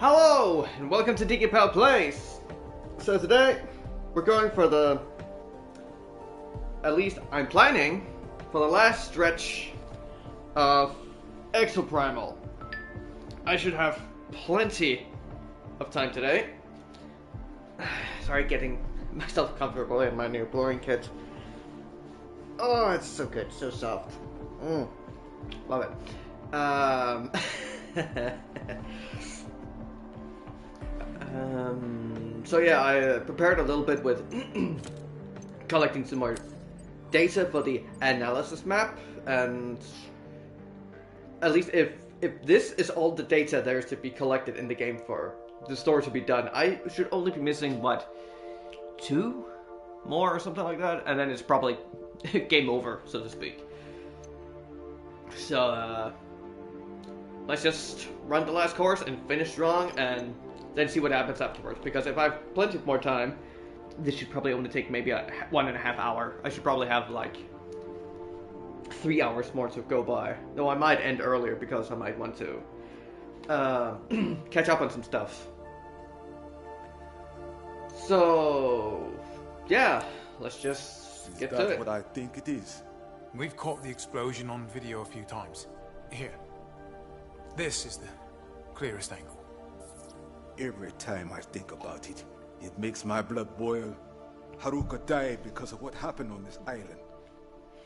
Hello, and welcome to Digipal Plays. So today, we're going for the, at least I'm planning, for the last stretch of Exoprimal. I should have plenty of time today. Sorry, getting myself comfortable in my new blurring kit. Oh, it's so good, so soft. Love it. So yeah, I prepared a little bit with collecting some more data for the analysis map, and at least if this is all the data there is to be collected in the game for the story to be done, I should only be missing, what, 2 more or something like that, and then it's probably game over, so to speak. So let's just run the last course and finish strong, and then see what happens afterwards. Because if I have plenty more time, this should probably only take maybe 1.5 hours. I should probably have like 3 hours more to go by. Though I might end earlier because I might want to catch up on some stuff. So yeah, let's just get to it. That's what I think it is. We've caught the explosion on video a few times. Here. This is the clearest angle. Every time I think about it, it makes my blood boil. Haruka died because of what happened on this island.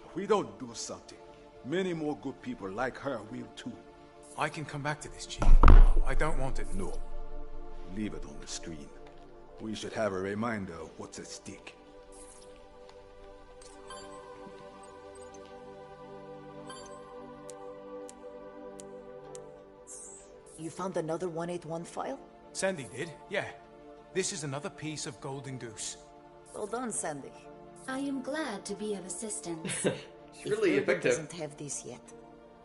If we don't do something, many more good people like her will too. I can come back to this, Chief. I don't want it. No. Leave it on the screen. We should have a reminder of what's at stake. You found another 181 file? Sandy did, yeah. This is another piece of Golden Goose. Well done, Sandy. I am glad to be of assistance. It's really if effective. doesn't have this yet,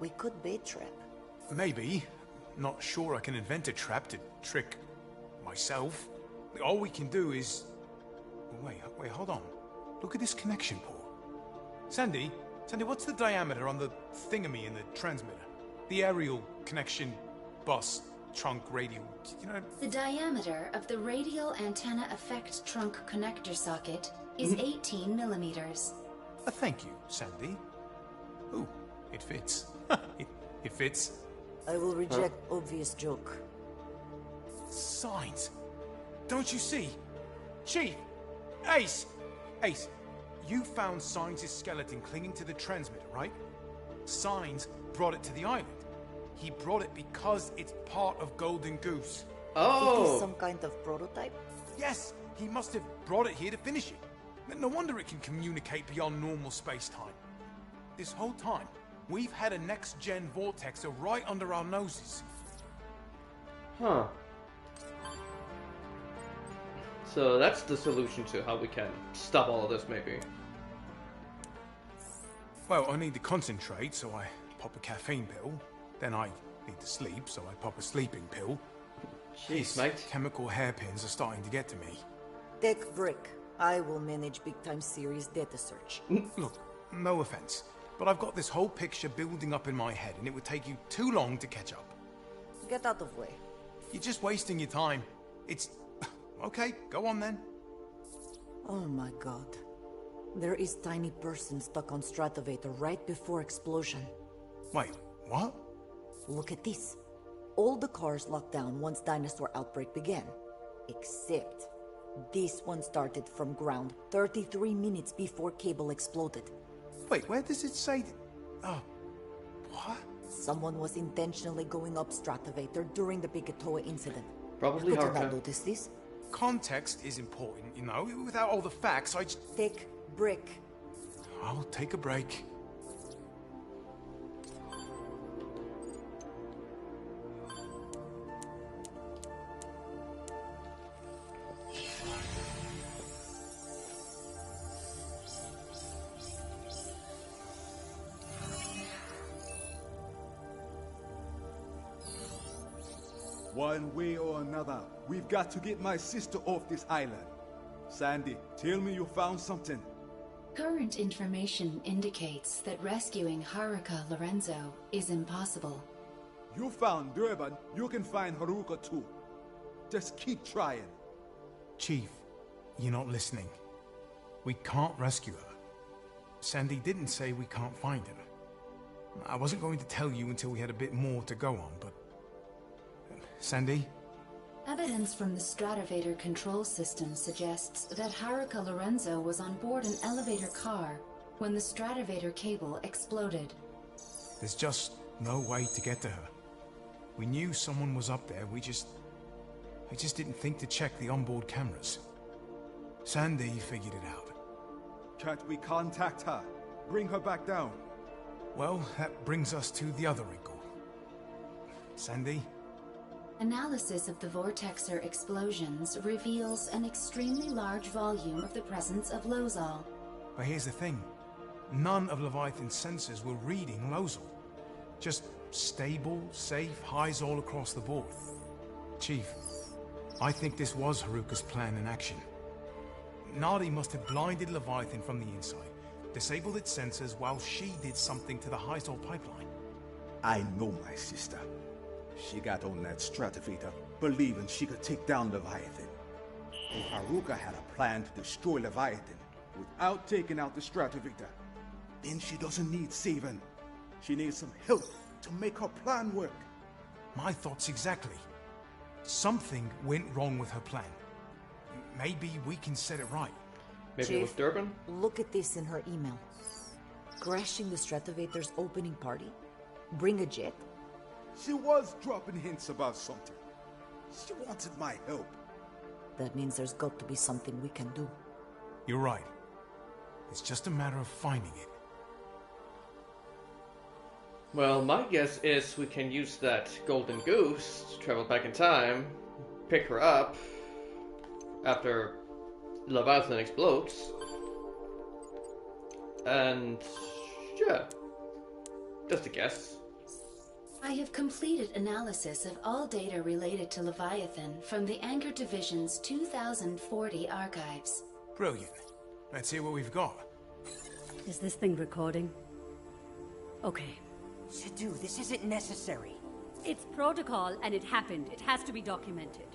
we could bait trap. Maybe. Not sure I can invent a trap to trick myself. All we can do is... Wait, hold on. Look at this connection port. Sandy, what's the diameter on the thingamy in the transmitter? The aerial connection bus trunk radial, you know? The diameter of the radial antenna effect trunk connector socket is 18 millimeters. Thank you, Sandy. Ooh, it fits. it fits. I will reject obvious joke. Signs. Don't you see? Chief! Ace! Ace, you found Signs' skeleton clinging to the transmitter, right? Signs brought it to the island. He brought it because it's part of Golden Goose. Oh! Is this some kind of prototype? Yes, he must have brought it here to finish it. No wonder it can communicate beyond normal space-time. This whole time, we've had a next-gen vortexer right under our noses. Huh. So that's the solution to how we can stop all of this, maybe. Well, I need to concentrate, so I pop a caffeine pill. Then I need to sleep, so I pop a sleeping pill. Jeez, mate. Chemical hairpins are starting to get to me. Take break. I will manage big-time series data search. Look, no offense, but I've got this whole picture building up in my head, and it would take you too long to catch up. Get out of way. You're just wasting your time. It's... Okay, go on then. Oh my god. There is tiny person stuck on Stratovator right before explosion. Wait, what? Look at this. All the cars locked down once dinosaur outbreak began. Except this one started from ground 33 minutes before cable exploded. Wait, where does it say... Oh, what? Someone was intentionally going up Stratovator during the Bigatoa incident. Probably Could you Harka. not notice this? Context is important, you know. Without all the facts, I just... Take break. I'll take a break. One way or another, we've got to get my sister off this island. Sandy, tell me you found something. Current information indicates that rescuing Haruka Lorenzo is impossible. You found Durban, you can find Haruka too. Just keep trying. Chief, you're not listening. We can't rescue her. Sandy didn't say we can't find her. I wasn't going to tell you until we had a bit more to go on, but... Sandy? Evidence from the Stratovator control system suggests that Haruka Lorenzo was on board an elevator car when the Stratovator cable exploded. There's just no way to get to her. We knew someone was up there, we just didn't think to check the onboard cameras. Sandy figured it out. Can't we contact her? Bring her back down. Well, that brings us to the other wrinkle. Sandy? Analysis of the vortexer explosions reveals an extremely large volume of the presence of Lozol. But here's the thing. None of Leviathan's sensors were reading Lozol. Just stable, safe highs all across the board. Chief, I think this was Haruka's plan in action. Nadi must have blinded Leviathan from the inside, disabled its sensors while she did something to the Hyzol pipeline. I know my sister. She got on that Stratovator, believing she could take down Leviathan. If Haruka had a plan to destroy Leviathan without taking out the Stratovator, then she doesn't need saving. She needs some help to make her plan work. My thoughts exactly. Something went wrong with her plan. Maybe we can set it right. Maybe it was Durban? Look at this in her email. Crashing the Stratovator's opening party? Bring a jet? She was dropping hints about something. She wanted my help. That means there's got to be something we can do. You're right. It's just a matter of finding it. Well, my guess is we can use that golden goose to travel back in time, pick her up after Leviathan explodes, and yeah, just a guess. I have completed analysis of all data related to Leviathan from the Anchor Division's 2040 archives. Brilliant. Let's hear what we've got. Is this thing recording? Okay. Sidhu, this isn't necessary. It's protocol and it happened. It has to be documented.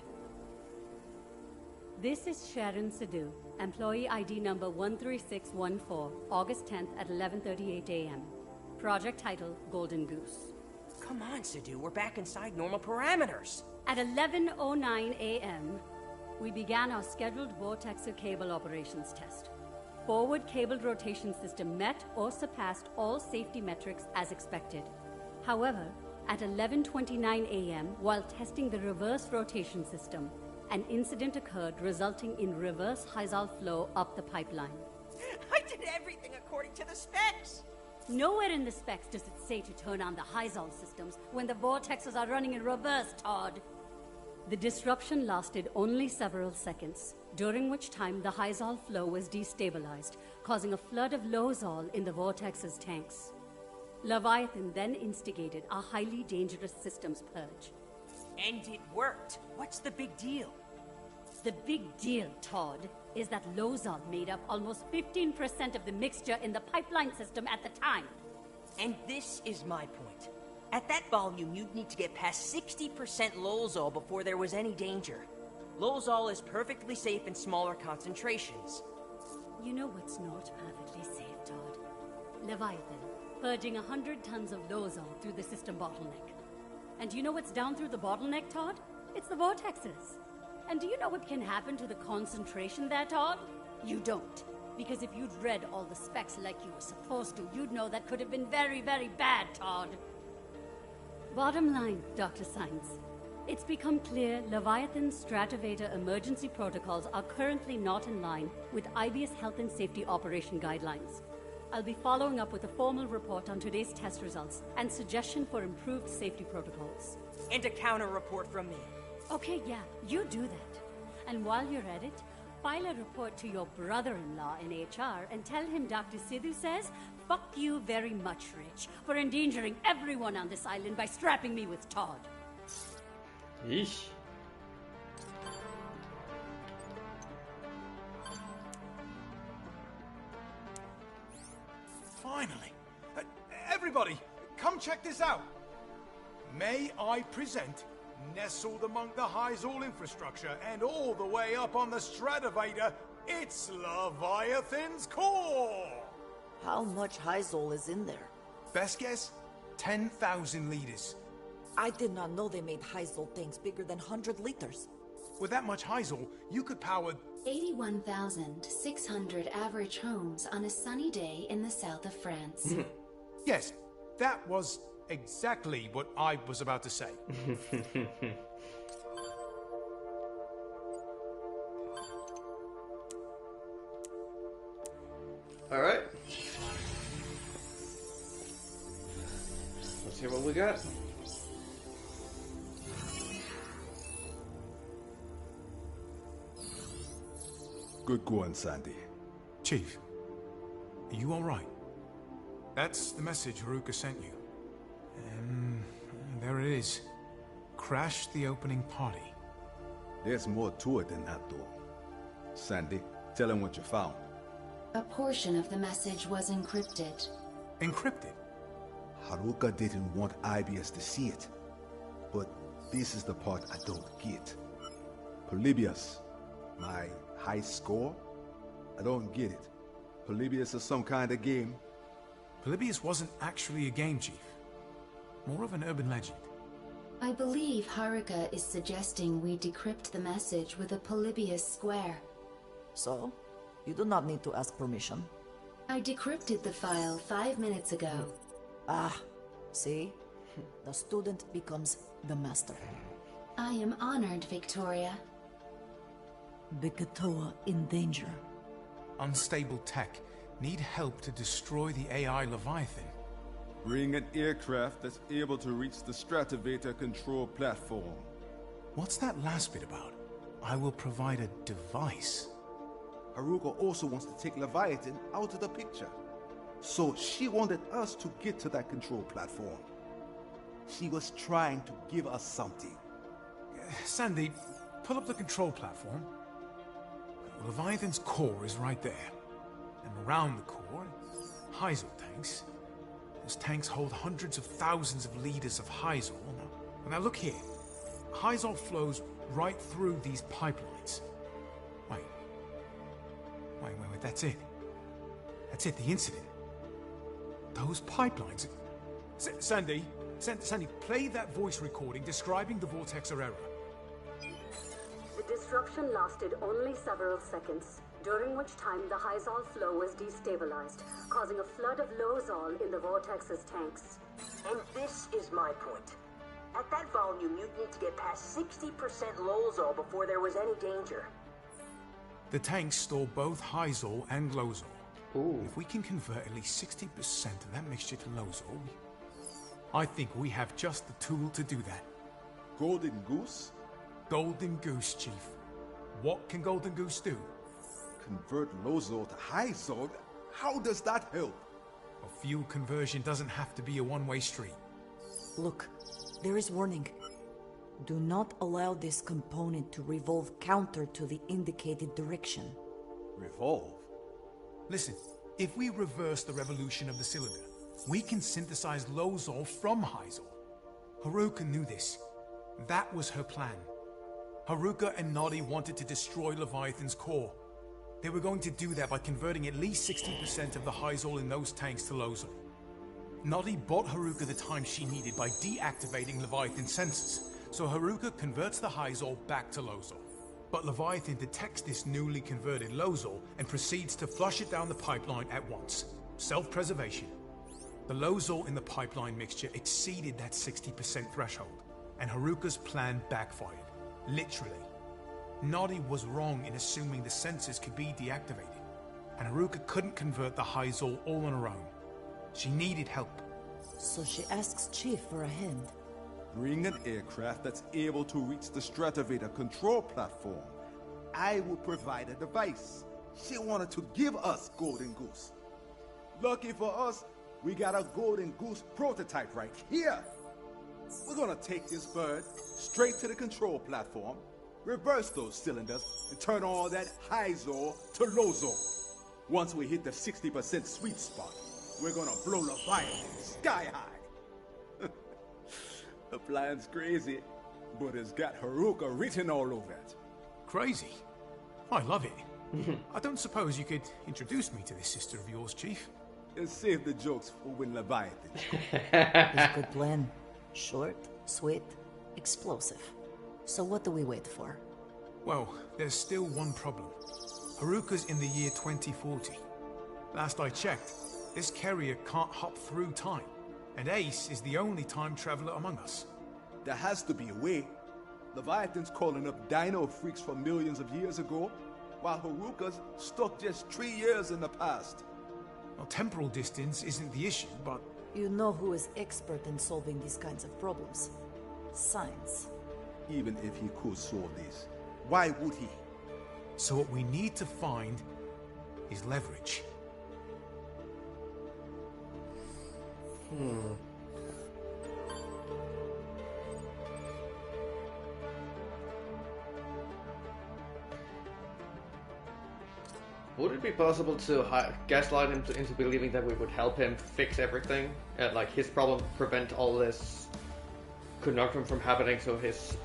This is Sharon Sidhu, employee ID number 13614, August 10th at 11:38 a.m. Project title, Golden Goose. Come on, Sidhu, we're back inside normal parameters. At 11:09 a.m., we began our scheduled Vortexer cable operations test. Forward cabled rotation system met or surpassed all safety metrics as expected. However, at 11:29 a.m., while testing the reverse rotation system, an incident occurred resulting in reverse Hyzol flow up the pipeline. I did everything according to the specs. Nowhere in the specs does it say to turn on the Hyzol systems when the vortexes are running in reverse, Todd. The disruption lasted only several seconds, during which time the Hyzol flow was destabilized, causing a flood of Lozol in the vortex's tanks. Leviathan then instigated a highly dangerous systems purge. And it worked. What's the big deal? The big deal, Todd, is that Lozol made up almost 15% of the mixture in the pipeline system at the time. And this is my point. At that volume, you'd need to get past 60% Lozol before there was any danger. Lozol is perfectly safe in smaller concentrations. You know what's not perfectly safe, Todd? Leviathan, purging 100 tons of Lozol through the system bottleneck. And do you know what's down through the bottleneck, Todd? It's the vortexes. And do you know what can happen to the concentration there, Todd? You don't. Because if you'd read all the specs like you were supposed to, you'd know that could have been very, very bad, Todd. Bottom line, Dr. Science. It's become clear Leviathan's Stratovator emergency protocols are currently not in line with IBS Health and Safety Operation Guidelines. I'll be following up with a formal report on today's test results and suggestion for improved safety protocols. And a counter report from me. Okay, yeah, you do that. And while you're at it, file a report to your brother-in-law in HR and tell him Dr. Sidhu says, "Fuck you very much, Rich, for endangering everyone on this island by strapping me with Todd." Yeesh. Finally! Everybody, come check this out! May I present nestled among the Hyzal infrastructure and all the way up on the Stratovator, it's Leviathan's core! How much Hyzal is in there? Best guess? 10,000 liters. I did not know they made Hyzal tanks bigger than 100 liters. With that much Hyzal, you could power 81,600 average homes on a sunny day in the south of France. Yes, that was exactly what I was about to say. Alright. Let's see what we got. Good going, Sandy. Chief, are you alright? That's the message Haruka sent you. There it is. Crash the opening party. There's more to it than that, though. Sandy, tell him what you found. A portion of the message was encrypted. Encrypted? Haruka didn't want IBS to see it. But this is the part I don't get. Polybius, my high score? I don't get it. Polybius is some kind of game? Polybius wasn't actually a game, Chief. More of an urban legend. I believe Haruka is suggesting we decrypt the message with a Polybius square. So, you do not need to ask permission. I decrypted the file 5 minutes ago. Ah, see? The student becomes the master. I am honored, Victoria. Bigatoa in danger. Unstable tech. Need help to destroy the AI Leviathan. Bring an aircraft that's able to reach the Stratovator control platform. What's that last bit about? I will provide a device. Haruka also wants to take Leviathan out of the picture. So she wanted us to get to that control platform. She was trying to give us something. Sandy, pull up the control platform. Leviathan's core is right there. And around the core, Hyzal tanks. Those tanks hold hundreds of thousands of liters of Hyzal. Now look here. Hyzal flows right through these pipelines. Wait, that's it. That's it, the incident. Those pipelines... Sandy, play that voice recording describing the vortex or error. The disruption lasted only several seconds, during which time the Hyzal flow was destabilized, causing a flood of Lozol in the vortex's tanks. And this is my point. At that volume, you'd need to get past 60% Lozol before there was any danger. The tanks store both Hyzal and Lozol. Ooh. If we can convert at least 60% of that mixture to Lozol, I think we have just the tool to do that. Golden Goose? Golden Goose, Chief. What can Golden Goose do? Convert Lozol to Hyzal? How does that help? A fuel conversion doesn't have to be a one-way street. Look, there is warning. Do not allow this component to revolve counter to the indicated direction. Revolve? Listen, if we reverse the revolution of the cylinder, we can synthesize Lozol from Hyzal. Haruka knew this. That was her plan. Haruka and Noddy wanted to destroy Leviathan's core. They were going to do that by converting at least 60% of the Hyzal in those tanks to Lozol. Noddy bought Haruka the time she needed by deactivating Leviathan's sensors, so Haruka converts the Hyzal back to Lozol. But Leviathan detects this newly converted Lozol and proceeds to flush it down the pipeline at once. Self-preservation. The Lozol in the pipeline mixture exceeded that 60% threshold, and Haruka's plan backfired. Literally. Noddy was wrong in assuming the sensors could be deactivated, and Haruka couldn't convert the Hyzal all on her own. She needed help. So she asks Chief for a hand. Bring an aircraft that's able to reach the Stratovator control platform. I will provide a device. She wanted to give us Golden Goose. Lucky for us, we got a Golden Goose prototype right here. We're gonna take this bird straight to the control platform, reverse those cylinders, and turn all that Hyzal to Lozol. Once we hit the 60% sweet spot, we're gonna blow Leviathan sky high. The plan's crazy, but it's got Haruka written all over it. Crazy. I love it. I don't suppose you could introduce me to this sister of yours, Chief? And save the jokes for when Leviathan. It's a good plan. Short, sweet, explosive. So what do we wait for? Well, there's still one problem. Haruka's in the year 2040. Last I checked, this carrier can't hop through time, and Ace is the only time traveler among us. There has to be a way. Leviathan's calling up dino freaks from millions of years ago, while Haruka's stuck just 3 years in the past. Well, temporal distance isn't the issue, but... You know who is expert in solving these kinds of problems. Science. Even if he could solve this, why would he? So what we need to find is leverage. Would it be possible to gaslight him into believing that we would help him fix everything? Like his problem, prevent all this conundrum from happening so his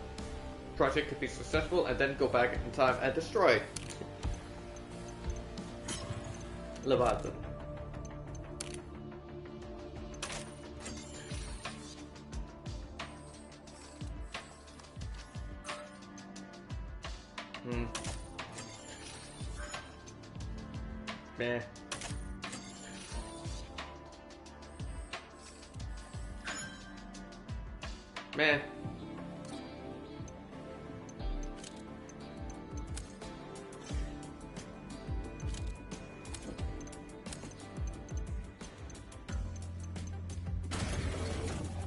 project could be successful, and then go back in time and destroy Leviathan. Meh. Meh.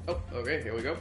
Oh, okay, here we go.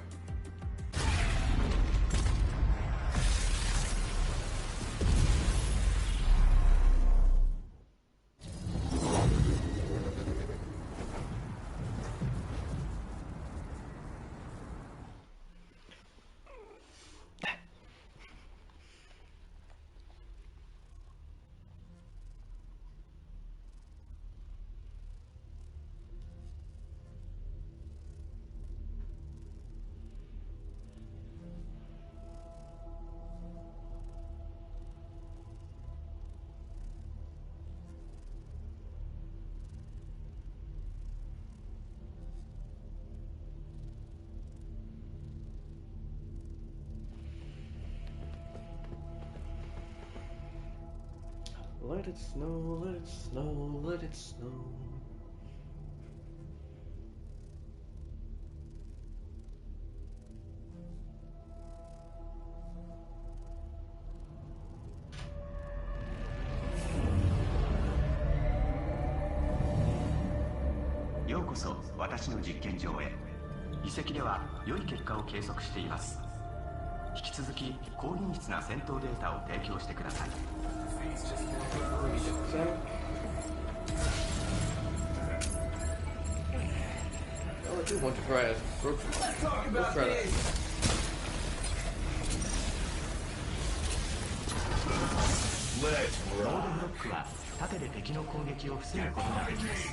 Let it snow, let it snow, let it snow.ようこそ私の実験場へ。遺跡では良い結果を計測しています。引き続き高品質な戦闘データを提供してください。I do want to try it. Let's try that. ロードブロックは盾で敵の攻撃を防ぐことができます。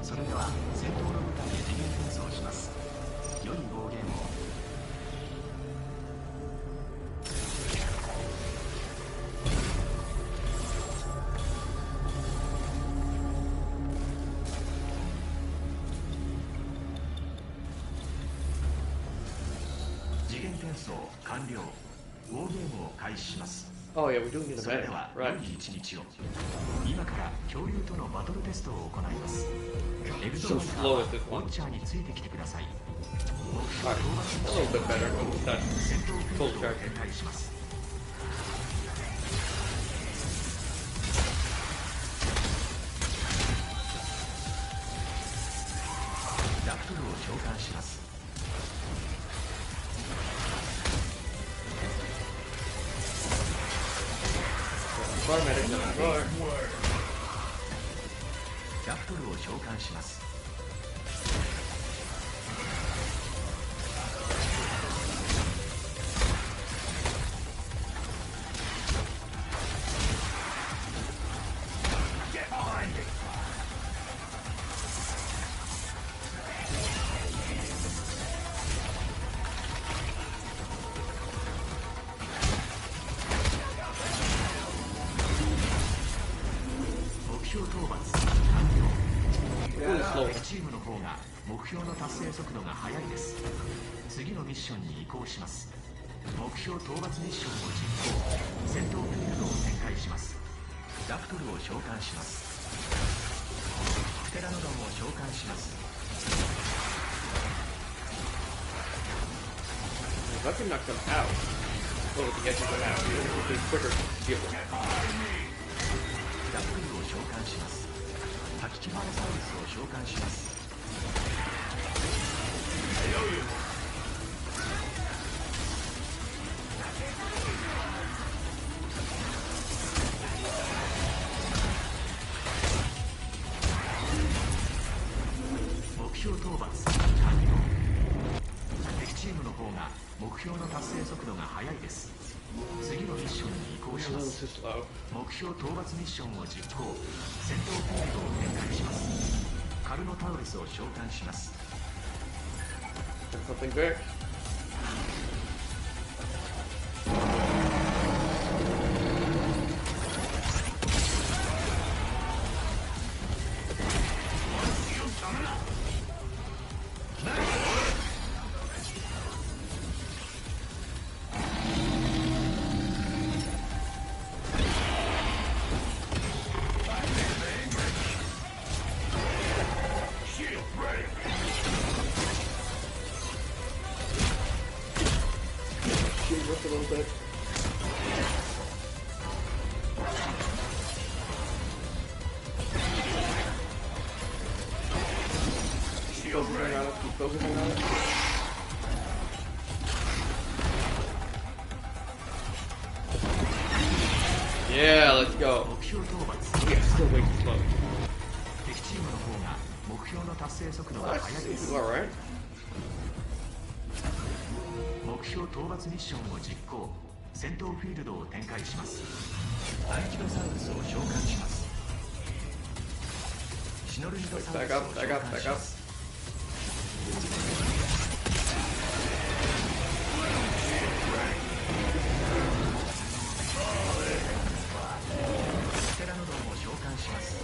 それでは戦闘の舞台で次元転送します。良い暴言を。次元転送完了。ウォーゲームを開始します。Oh yeah, we do need a それ medic, では right? 良い一日を。今から恐竜とのバトルテストを行います。エグゾースターはウォッチャーについてきてください。 Alright, a little bit better with that 戦闘フ full ィールドを charge. 展開します。ラプトルを召喚します。Fire medic on the floor. ラプトルを召喚します。が目標の達成速度が速いです。次のミッションに移行します。目標討伐ミッションを実行。戦闘フィールドを展開します。ラプトルを召喚します。プテラノドンを召喚します。If I can knock them out, well, with the edges them out, it'll be quicker to deal with. ラプトルを召喚します。タキチバラサウルスを召喚します。目標討伐完了。敵チームの方が目標の達成速度が速いです。次のミッションに移行します。目標討伐ミッションを実行。戦闘フィールドを展開します。カルノタウルスを召喚します。Something big. Just a little bit. Keep focusing on it, keep focusing on it. Yeah, let's go. Yeah, still way too slow. That's alright. 目標討伐ミッションを実行。戦闘フィールドを展開します。アンキロサウルスを召喚します。シノルニドサウルスを召喚します。ステラノドンを召喚します。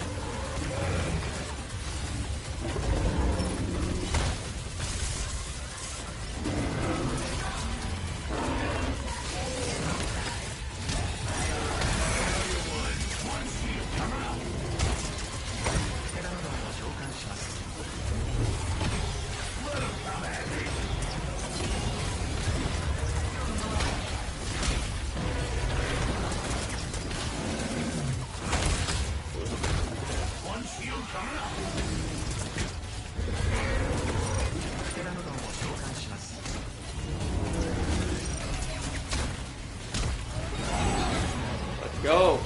Go!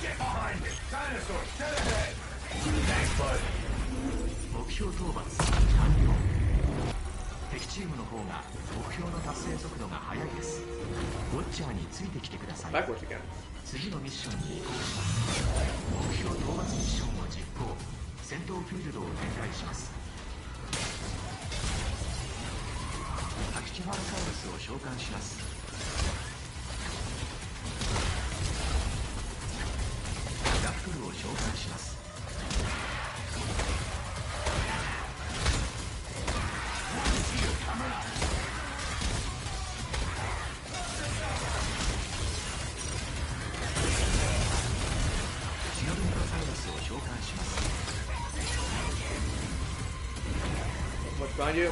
Get behind me! Dinosaur, dead ahead! Thanks, bud. 目標討伐完了。敵チームの方が目標の達成速度が速いです。ウォッチャーについてきてください。Backwards again. 次のミッションに移行します。目標討伐ミッションを実行。戦闘フィールドを展開します。タキチファルサウルスを召喚します。ラプトルを召喚します。シノルニドサウルスを召喚します。What's behind you?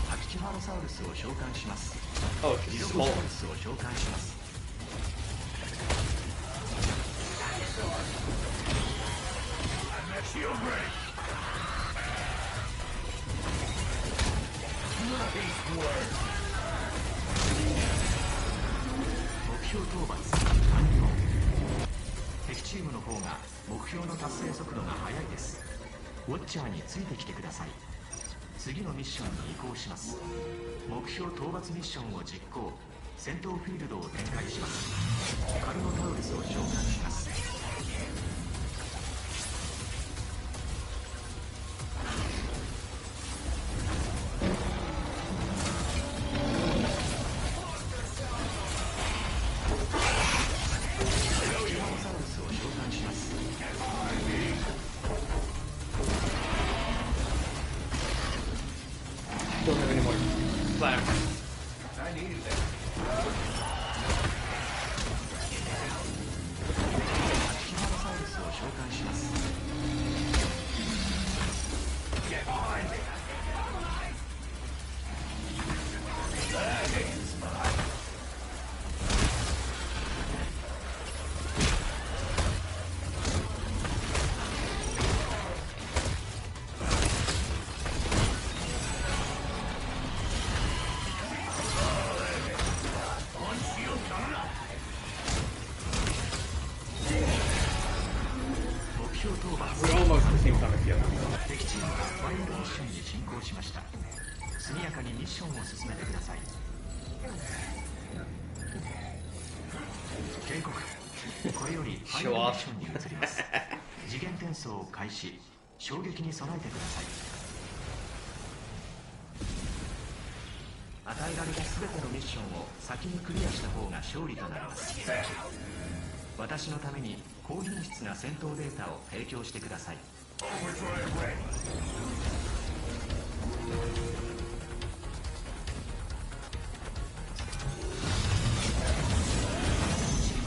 タキチファロサウルスを召喚します。 Oh, it's リロ just コ small. サウルスを召喚します。Shield ready. Nice work. 目標討伐完了。敵チームの方が目標の達成速度が速いです。ウォッチャーについてきてください。次のミッションに移行します。目標討伐ミッションを実行。戦闘フィールドを展開します。カルノタウルスを召喚します。Slam. I needed that. ティラノサウルスを召喚します。 Get behind me. That is mine. 目標討伐。 We almost received some of you. 敵チームがファイナルミッションに進行しました。速やかにミッションを進めてください。警告。これよりファイナルミッションに移ります。次元転送を開始。衝撃に備えてください。与えられた全てのミッションを先にクリアした方が勝利となります。私のために高品質な戦闘データを提供してください。チーム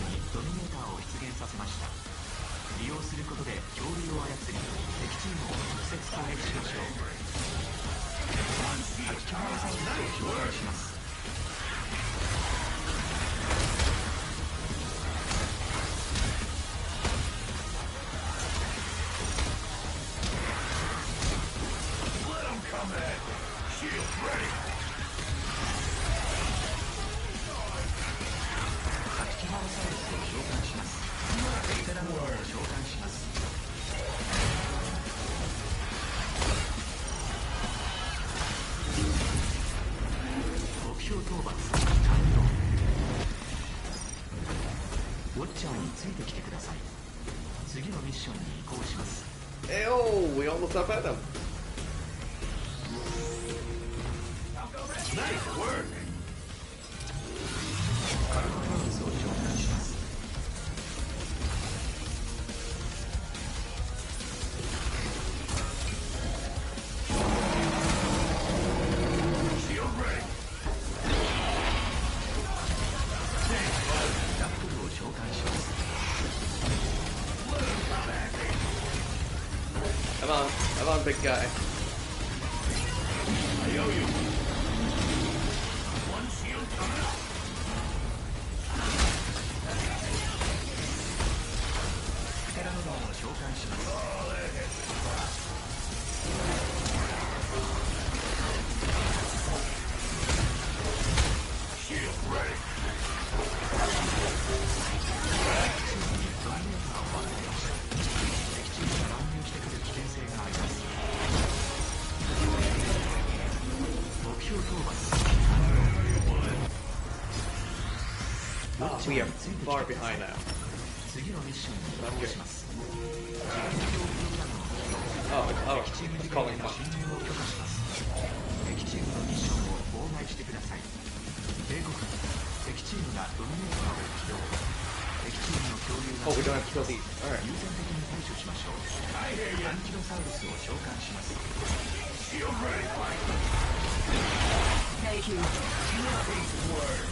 にドミネーターを出現させました。利用することで恐竜を操り、敵チームを直接攻撃しましょう。タキキャラサウルスを紹介します。ウォッチャーについてきてください。次のミッションに移行します。Oh, we almost upset them. Nice work. カルマファウスを召喚します。ラプトルを召喚します。 Come on, big guy. I owe you. One shield coming up. テラノドンを召喚します。 Shield ready. ドミネーターを渡りました。敵チームが乱入してくる危険性があります。目標討伐。 We are far behind now. 次のミッションに移行します。 Oh, 敵チーム it's に calling の fun. 侵入を許可します。敵チームのミッションを妨害してください。警告。敵チームがドミネーターを起動。敵チームの恐竜 Oh, we が don't have to kill these. Alright. 優先的に対処しましょう。アンキロサウルスを召喚します。 Shield ready. Thank you. Word.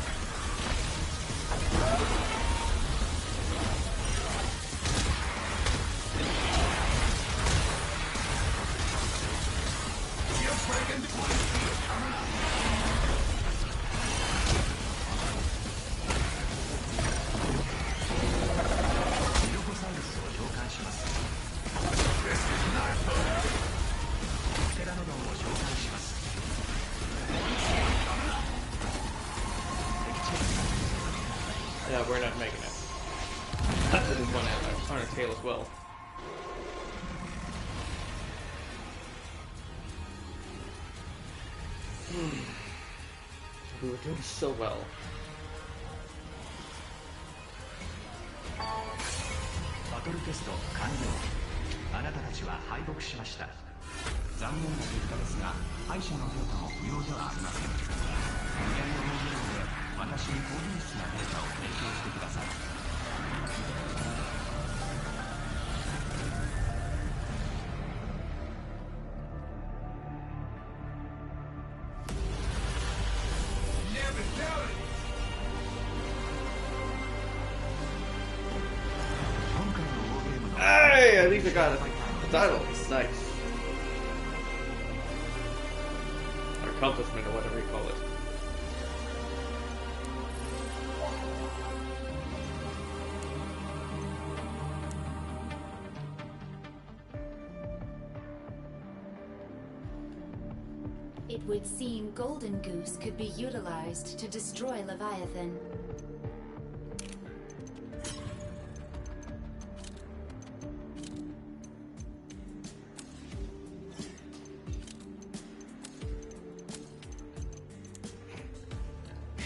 ミロコサウルスを召喚します。テラノドンを召喚します。 Yeah, we're not making it. This is one on our tail as well. We were doing so well. バトルテスト完了。あなたたちは敗北しました。残念な結果ですが、敗者のデータも不要ではありません。無理やりの要領で私に高品質なデータを提供してください。Hey, at least I got a title. Nice. Or accomplishment, or whatever you call it. It would seem Golden Goose could be utilized to destroy Leviathan.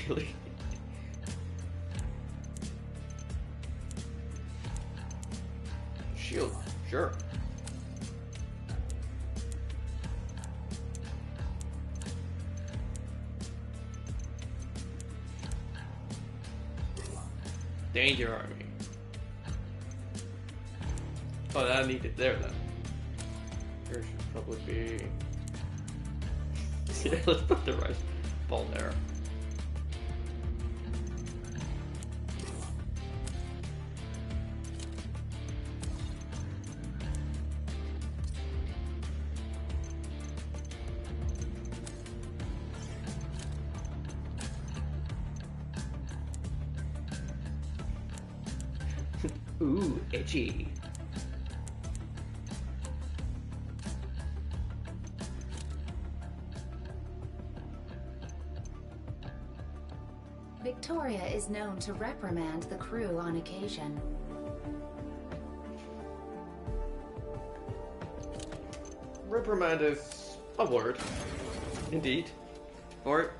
Really? Shield, sure. Danger Army. Oh, that I need it there then. There should probably be. Yeah, let's put the rice ball there. Ooh, itchy. Victoria is known to reprimand the crew on occasion. Reprimand is a word. Indeed. Or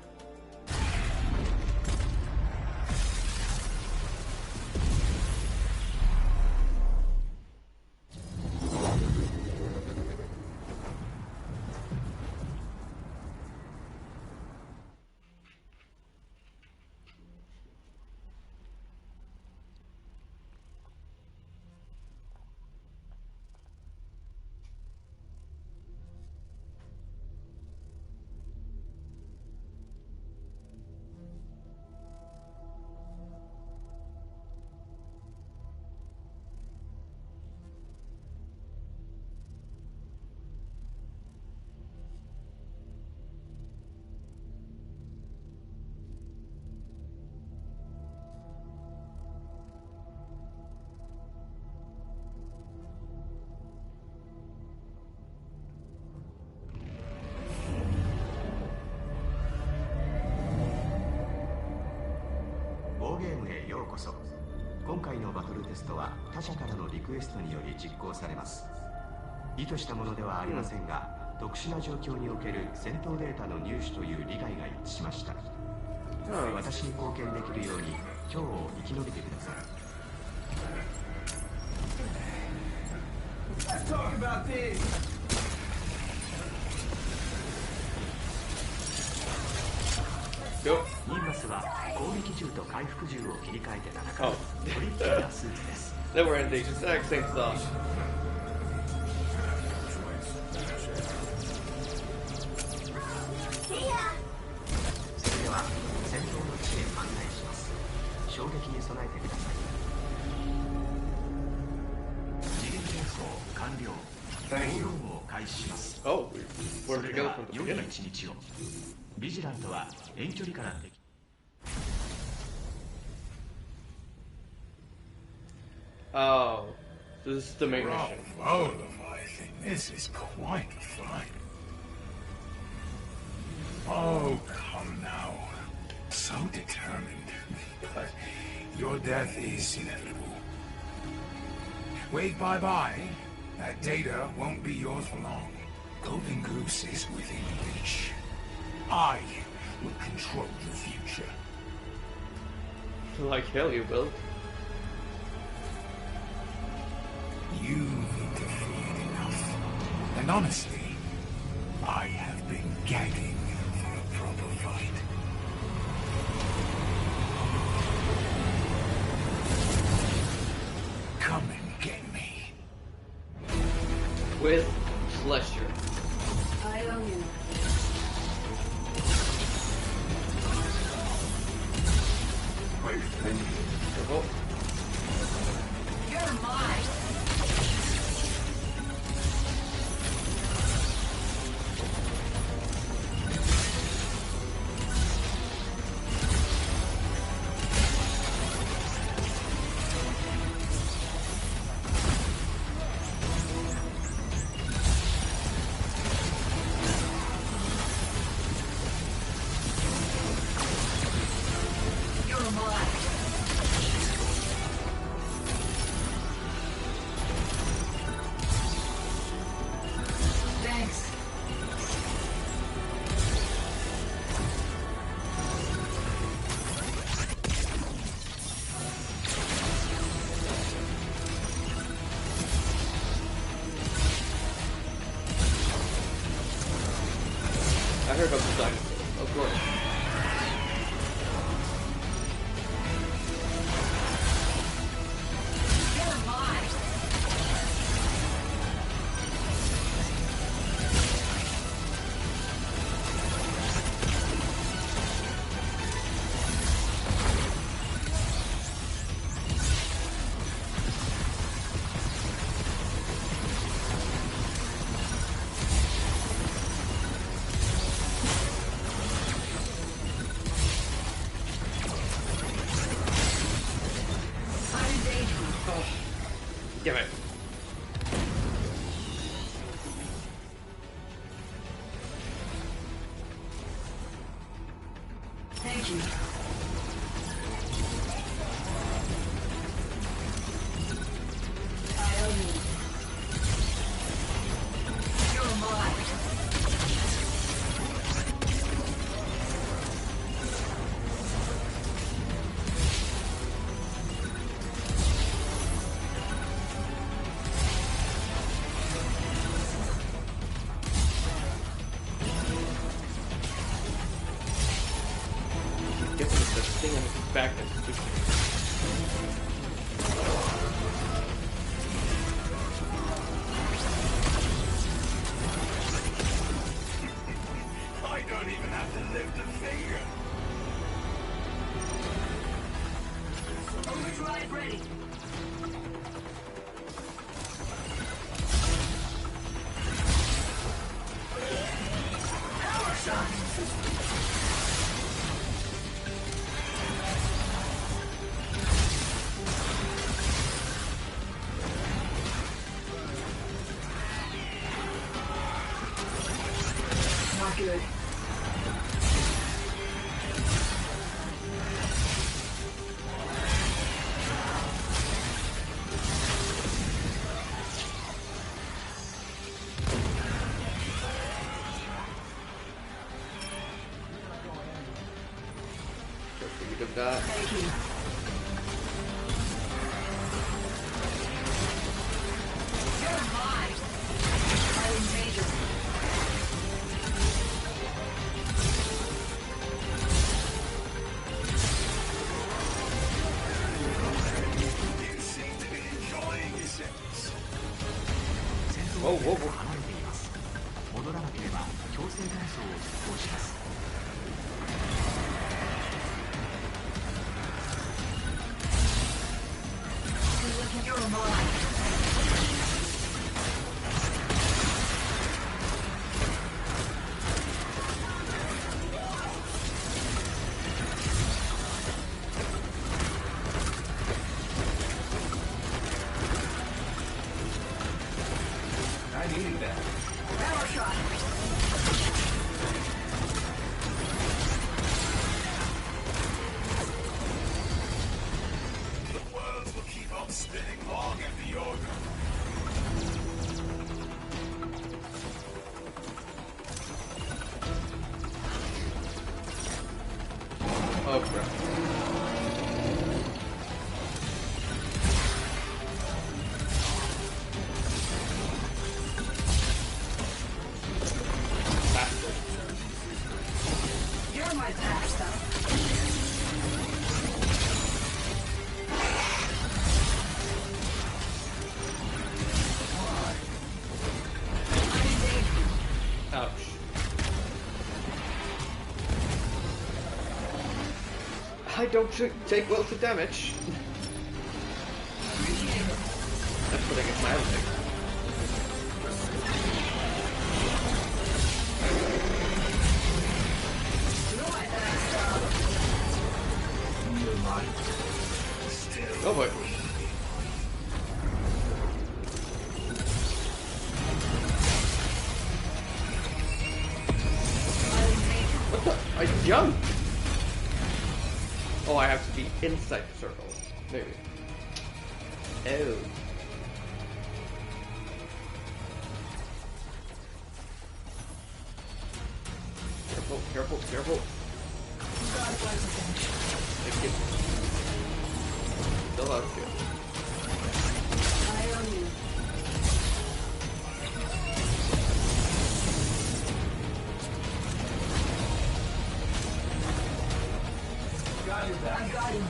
今回のバトルテストは他者からのリクエストにより実行されます。意図したものではありませんが、特殊な状況における戦闘データの入手という利害が一致しました。私に貢献できるように今日を生き延びてください。Let's talk about this. ニーマスは攻撃銃と回復銃を切り替えて戦うトリッキーなスーツです。They were in the exact same stuff. それでは戦闘の地へ案内します。衝撃に備えてください。次元転送完了。Thank you. を開始します。Oh, we're それで together は from the 良い beginning. 一日を。ビジラントは遠距離から敵。Oh, this is the main mission. Oh, Leviathan, this is quite a fight. Oh, come now. So determined. But your death is inevitable. Wait, bye-bye. That data won't be yours for long. Golden Goose is within reach. I will control the future. Like hell you will. You interfered enough. And honestly, I have been gagging for a proper fight. Come and get me. With pleasure. I owe you. Careful. You're mine. here comes the dinosaur, of course. Give it. Thank you. I owe you. You're mine. Get this thing in his back. I don't even have to lift a finger. Overdrive ready. Power shot. Not good. Just a bit of that. Thank you. You're mine. I'm in danger. You seem to be enjoying yourselves. Whoa, whoa, whoa. 離れています。戻らなければ強制退走を実行します。You're mine. I needed that. Power shot. The world will keep on spinning long after you're gone. Oh crap. Bastard. You're my patch, though. I'm in danger. Ouch. I don't take well to damage. That's putting it mildly. Oh boy. What the? I jumped! Oh, I have to be inside the circle. Maybe. Oh. Careful, careful, careful. Thank you. Still out good. I owe you. I got him.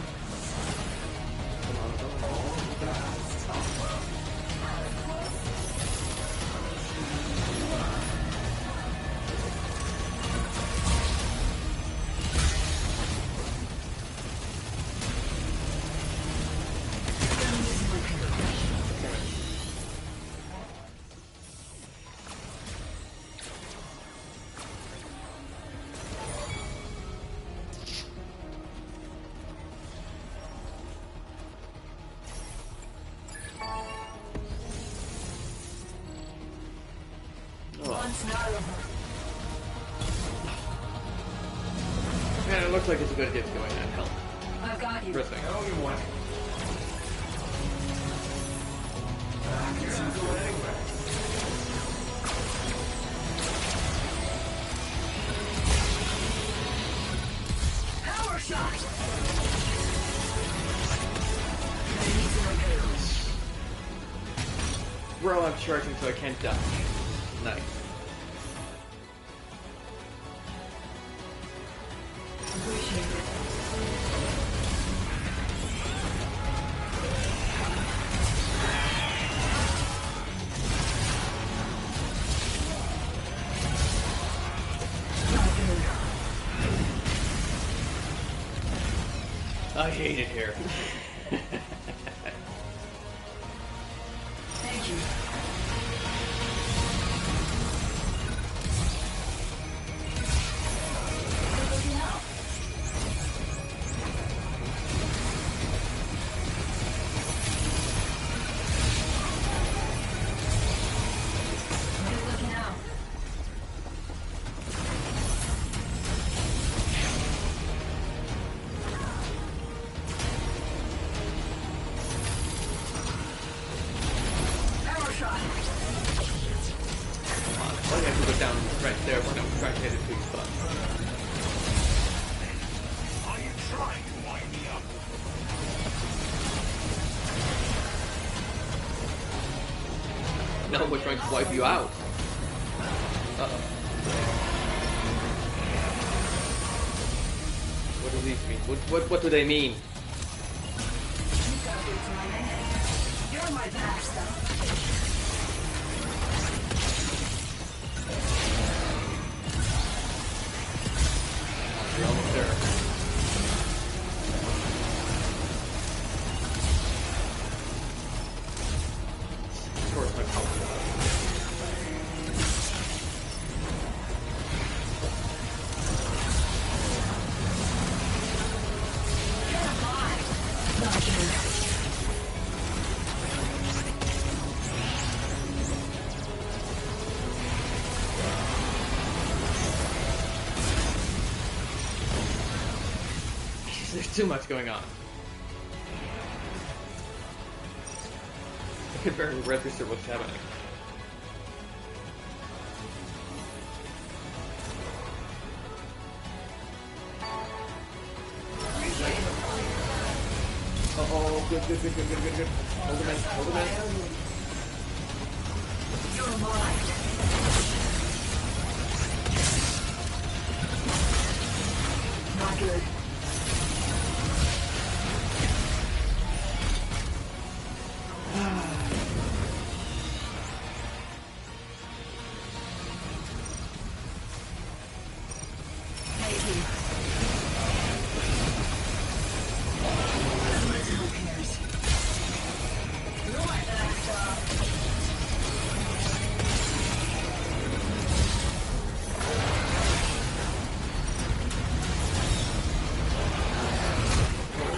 Man, it looks like it's a good idea to go in and help. I've got you. First thing. Oh, you want? I can't go anywhere. Power shot. Bro, I'm charging so I can't dodge. Nice. I hate it here. Thank you. No, we're trying to wipe you out. Uh-oh. What do these mean? What do they mean? You're my backstop. You're almost there. Of course, my power. There's too much going on. I could barely register what's happening. Oh, good. Hold him in. You're mine. Not good.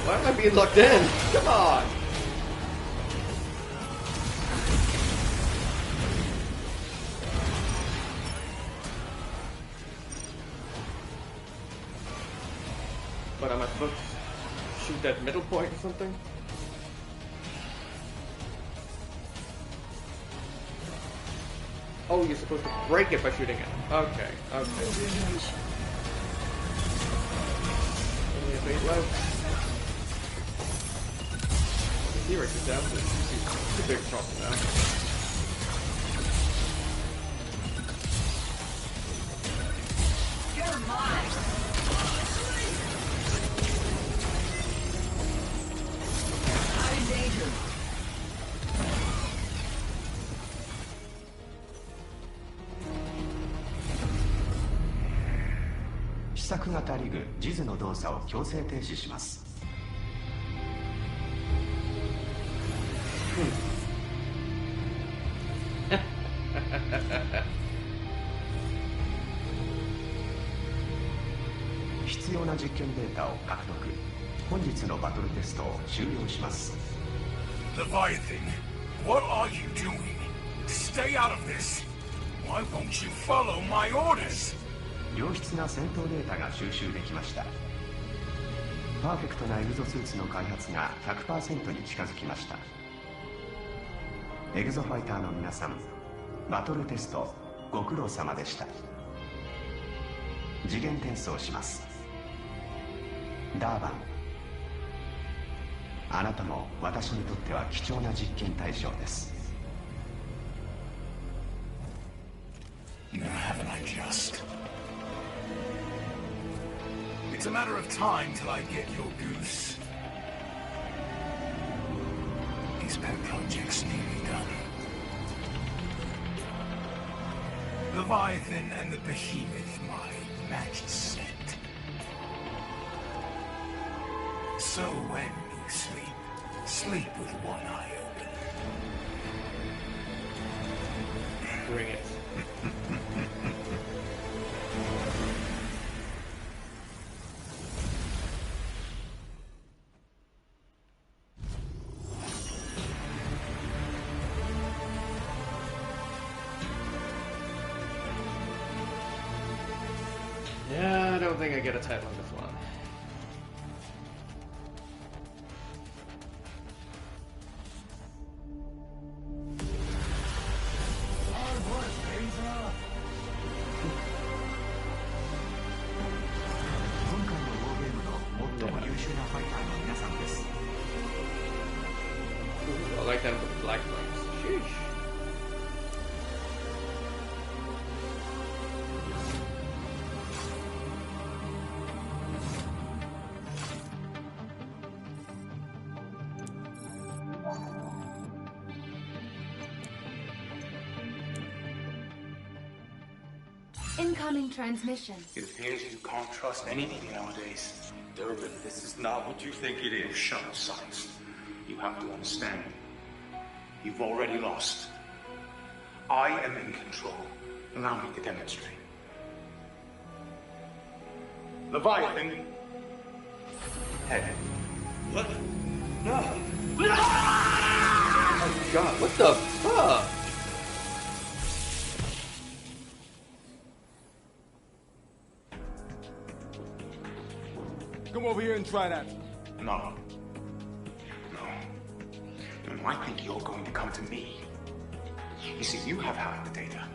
Why am I being locked in? Come on! What, am I supposed to shoot that middle point or something? Oh, you're supposed to break it by shooting it. Okay. Only a bait left. T-Rex is down, but it's too big to talk about. You're mine. 索型リグジズの動作を強制停止します。必要な実験データを獲得。本日のバトルテストを終了します。 Leviathan, what are you doing? Stay out of this. Why won't you follow my orders? 良質な戦闘データが収集できました。パーフェクトなエグゾスーツの開発が 100% に近づきました。エグゾファイターの皆さん、バトルテストご苦労様でした。次元転送します。ダーバン、あなたも私にとっては貴重な実験対象です。 Now haven't I just? It's a matter of time till I get your goose. These pet projects need to be done. Leviathan and the Behemoth, my match is set. So when you sleep, sleep with one eye open. Bring it. Yeah, I don't think I get a title on this one. Ooh, I like them with the black flames. Sheesh. Incoming transmission. It appears you can't trust anything nowadays. Durbin, this is not what you think it is. Shut up, science. You have to understand. You've already lost. I am in control. Allow me to demonstrate. Leviathan! Head. What? No! Oh god, what the fuck? Come over here and try that. No. No. No, I think you're going to come to me. You see, you have half the data,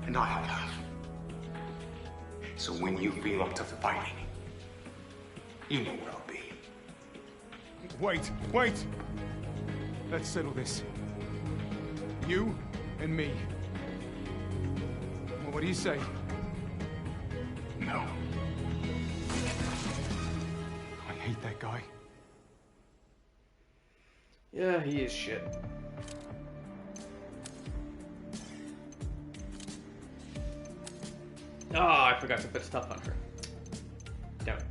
and I have half. So when you feel up to fighting, you know where I'll be. Wait, wait! Let's settle this. You and me. Well, what do you say? No. I hate that guy. Yeah, he is shit. Oh, I forgot to put stuff on her. Damn it.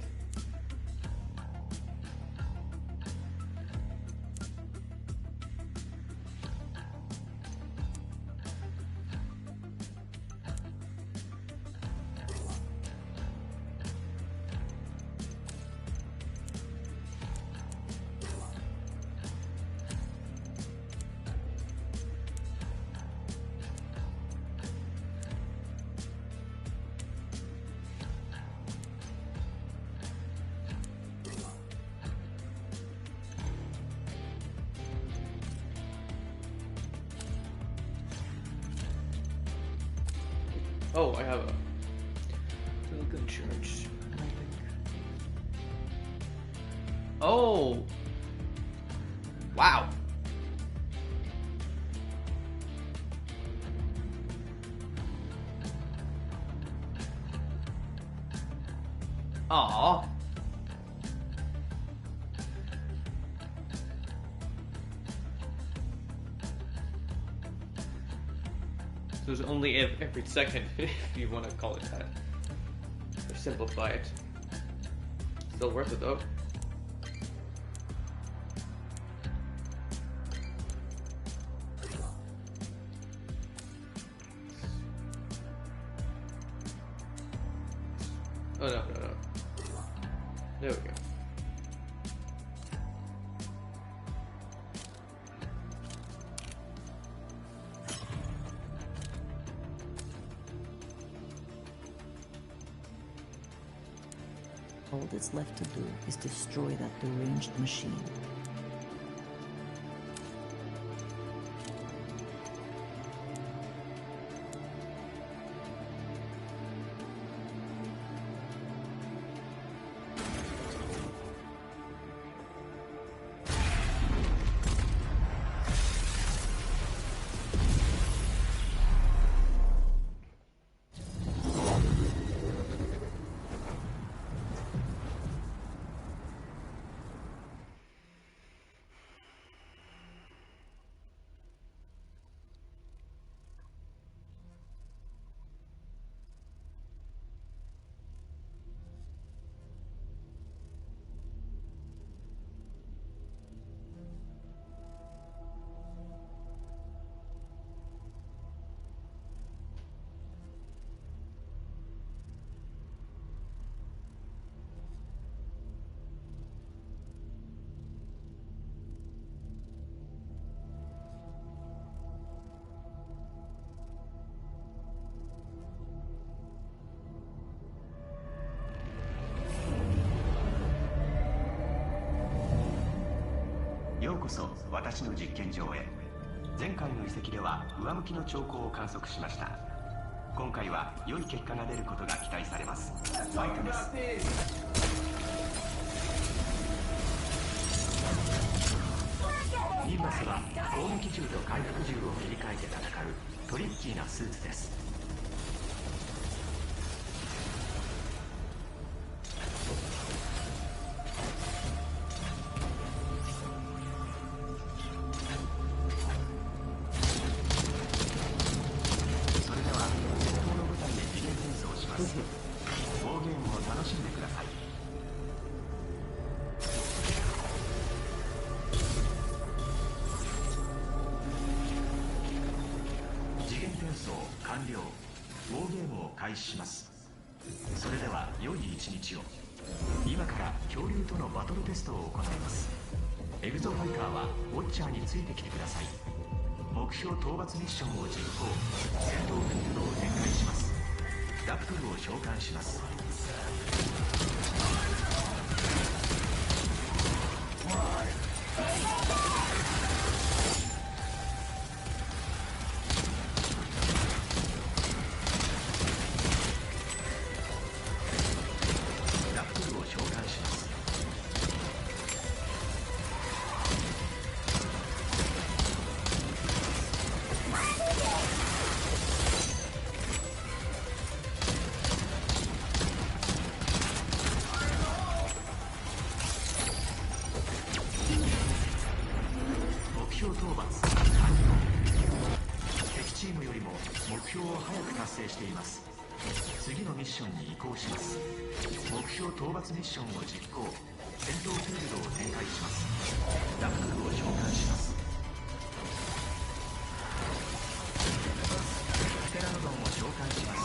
Oh, I have a still good charge, I think. Oh! Wow! Aww. So it's only every second, if you want to call it that. simplify it. Still worth it though. Oh no. There we go. All that's left to do is destroy that deranged machine.ようこそ私の実験場へ。前回の遺跡では上向きの兆候を観測しました。今回は良い結果が出ることが期待されます。ファイトです。ニンバスは攻撃銃と回復銃を切り替えて戦うトリッキーなスーツです。開始します。それでは良い一日を。今から恐竜とのバトルテストを行います。エグゾファイターはウォッチャーについてきてください。目標討伐ミッションを実行。戦闘フィールドを展開します。ラプトルを召喚します。しています。次のミッションに移行します。目標討伐ミッションを実行。戦闘フィールドを展開します。ラプトルを召喚します。テラノドンを召喚します。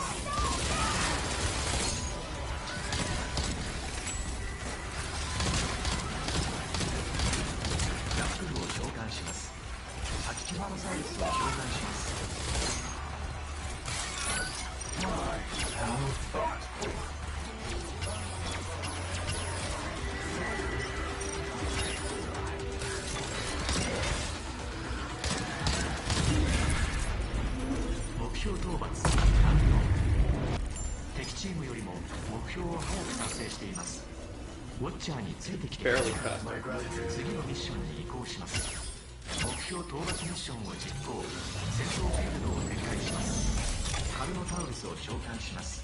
ラプトルを召喚します。パキキュバロサウルスを召喚します。目標討伐完了。敵チームよりも目標を早く達成しています。ウォッチャーについてきてください。次のミッションに移行します。目標討伐ミッションを実行。戦闘フィールドを展開します。カルノタウルスを召喚します。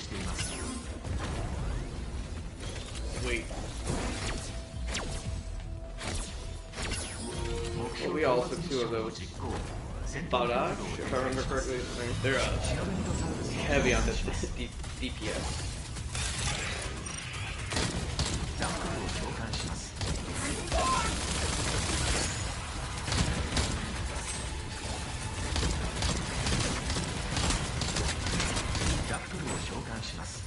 しています。 Sweet. Well, we all took 2 of those Barrage, if I remember correctly. They're heavy on this DPS. ダックルを召喚します。ダックルを召喚します。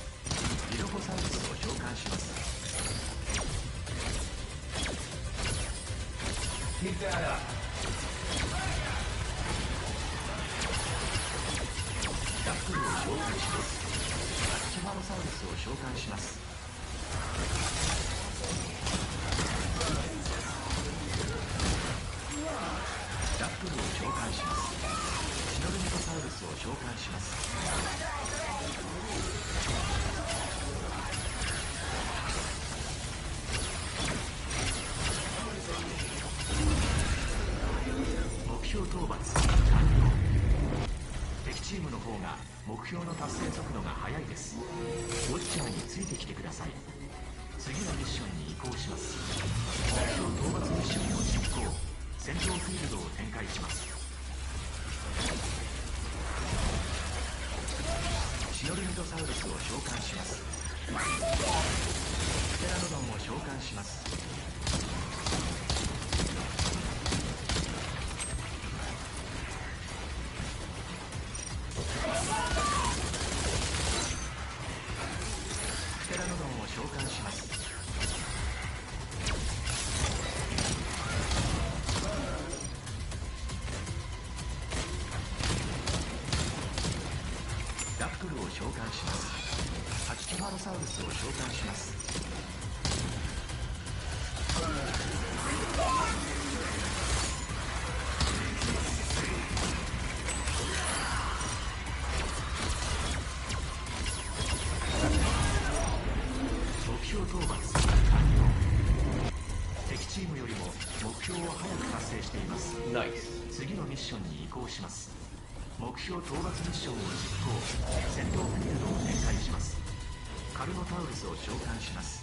リロコサウルスを召喚します。 Keep that up. ダックルを召喚します。アスキファロサウルスを召喚します。 ダックルを召喚します。シノルミトサウルスを召喚します。 目標討伐完了。敵チームの方が目標の達成速度が速いです。ウォッチャーについてきてください。次のミッションに移行します。目標討伐ミッションを実行。戦闘フィールドを展開します。シノルミトサウルスを召喚します。ステラノドンを召喚します。 ステラノドンを召喚します。ダックルを召喚します。ハチキファロサウルスを召喚します。 目標討伐完了。敵チームよりも目標を早く達成しています。ナイス。次のミッションに移行します。目標討伐ミッションを実行。戦闘フィールドを展開します。カルノタウルスを召喚します。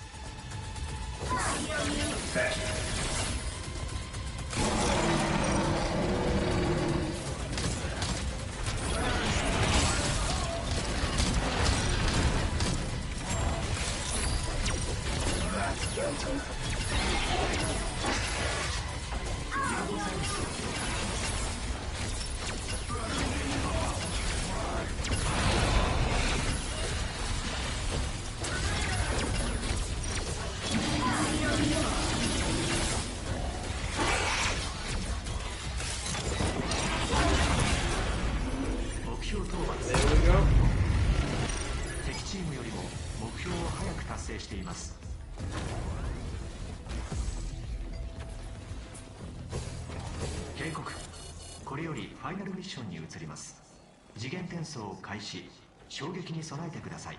目標討伐。敵チームよりも目標を早く達成しています。警告。これよりファイナルミッションに移ります。次元転送を開始。衝撃に備えてください。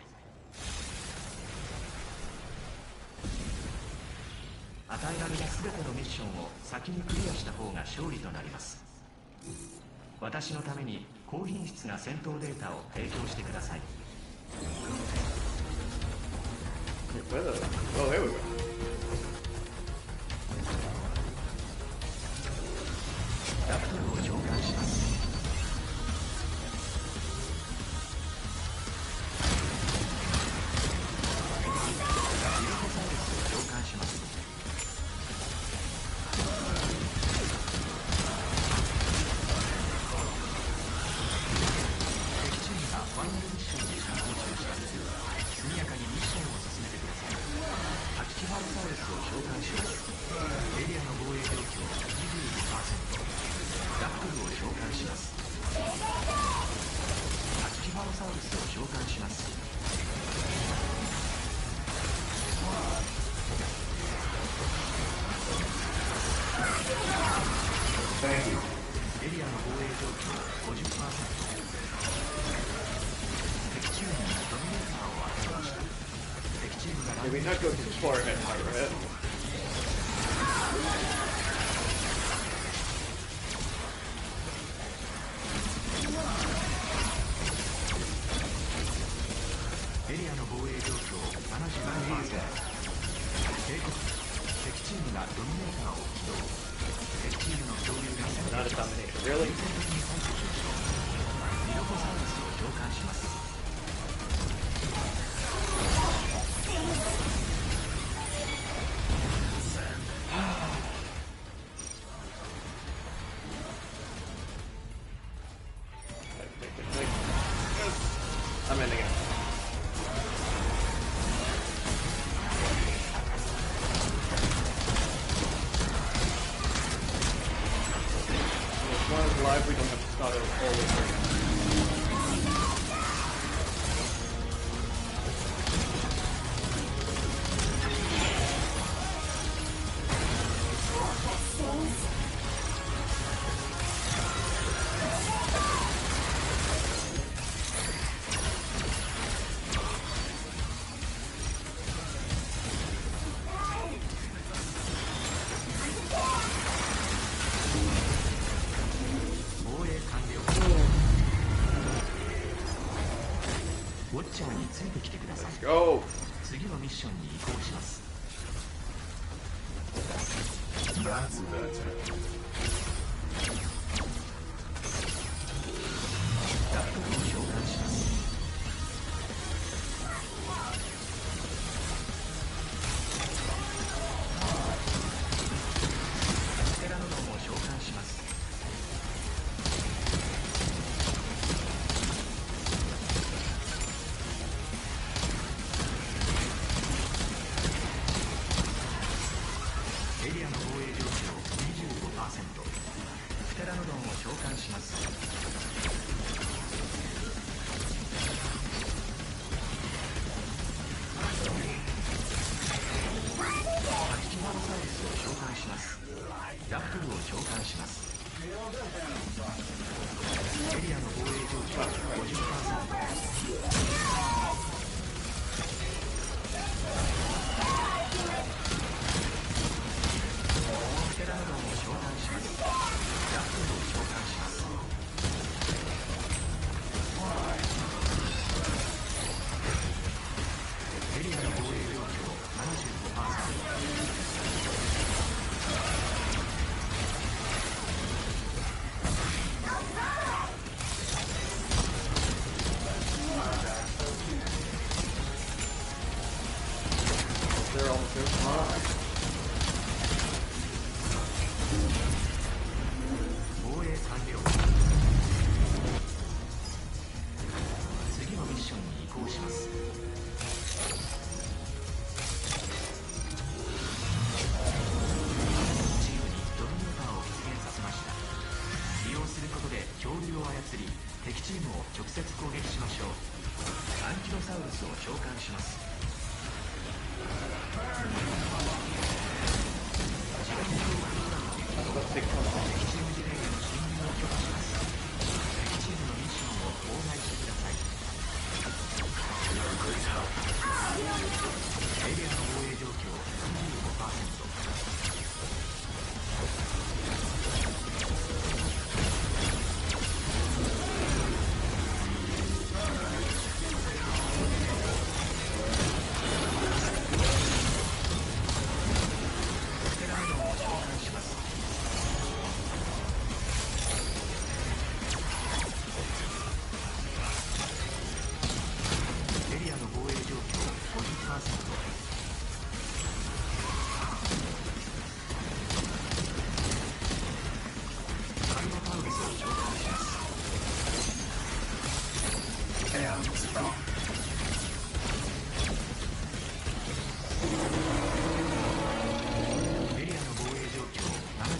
与えられた全てのミッションを先にクリアした方が勝利となります。私のために高品質な戦闘データを提供してください。 Oh, here we go. ダクトルを召喚します。 リロコサウルスを召喚します。 敵チームがファイナルミッションに進行しました。速やかにミッションを進めてください。ハチキファロサウルスを召喚します。エリアの防衛状況 25%。 ダックルを召喚します。ハチキファロサウルスを召喚します。 Thank you. エリアの防衛状況 50%。 敵チームにドミネーターを与えました。敵チームが Maybe not go too far ahead, right? エ衛状況 75%。 警告、敵チームがドミネーターを起動。敵チームの恐竜が攻めてきます。優先的に対処しましょう。ミロコサウルスを召喚します。I'm in again. As long as live, we don't have to start it all over again. Let's go. 次のミッションに移行します。ダクトを召喚します。ステラノドンを召喚します。エリアの防衛状況 25%。 プテラノドンを召喚します。アキティマロサウルスを召喚します。ラプトルを召喚します。エリアの防衛状況 50%。プテラノドンを召喚します。ラプトルを召喚します。エリアの防衛状況 75%。They're almost there. Come on. 防衛完了。次のミッションに移行します。チームにドミネーターを出現させました。利用することで恐竜を操り、敵チームを直接攻撃しましょう。アンキロサウルスを召喚します。敵チーム自体への侵入を許可します。敵チームのミッションを妨害してください。エリアの防衛状況 25%。ステラノドンを召喚します。エリアの防衛状況 50%。カルノタウルスを召喚します。エリアの防衛状況 75%。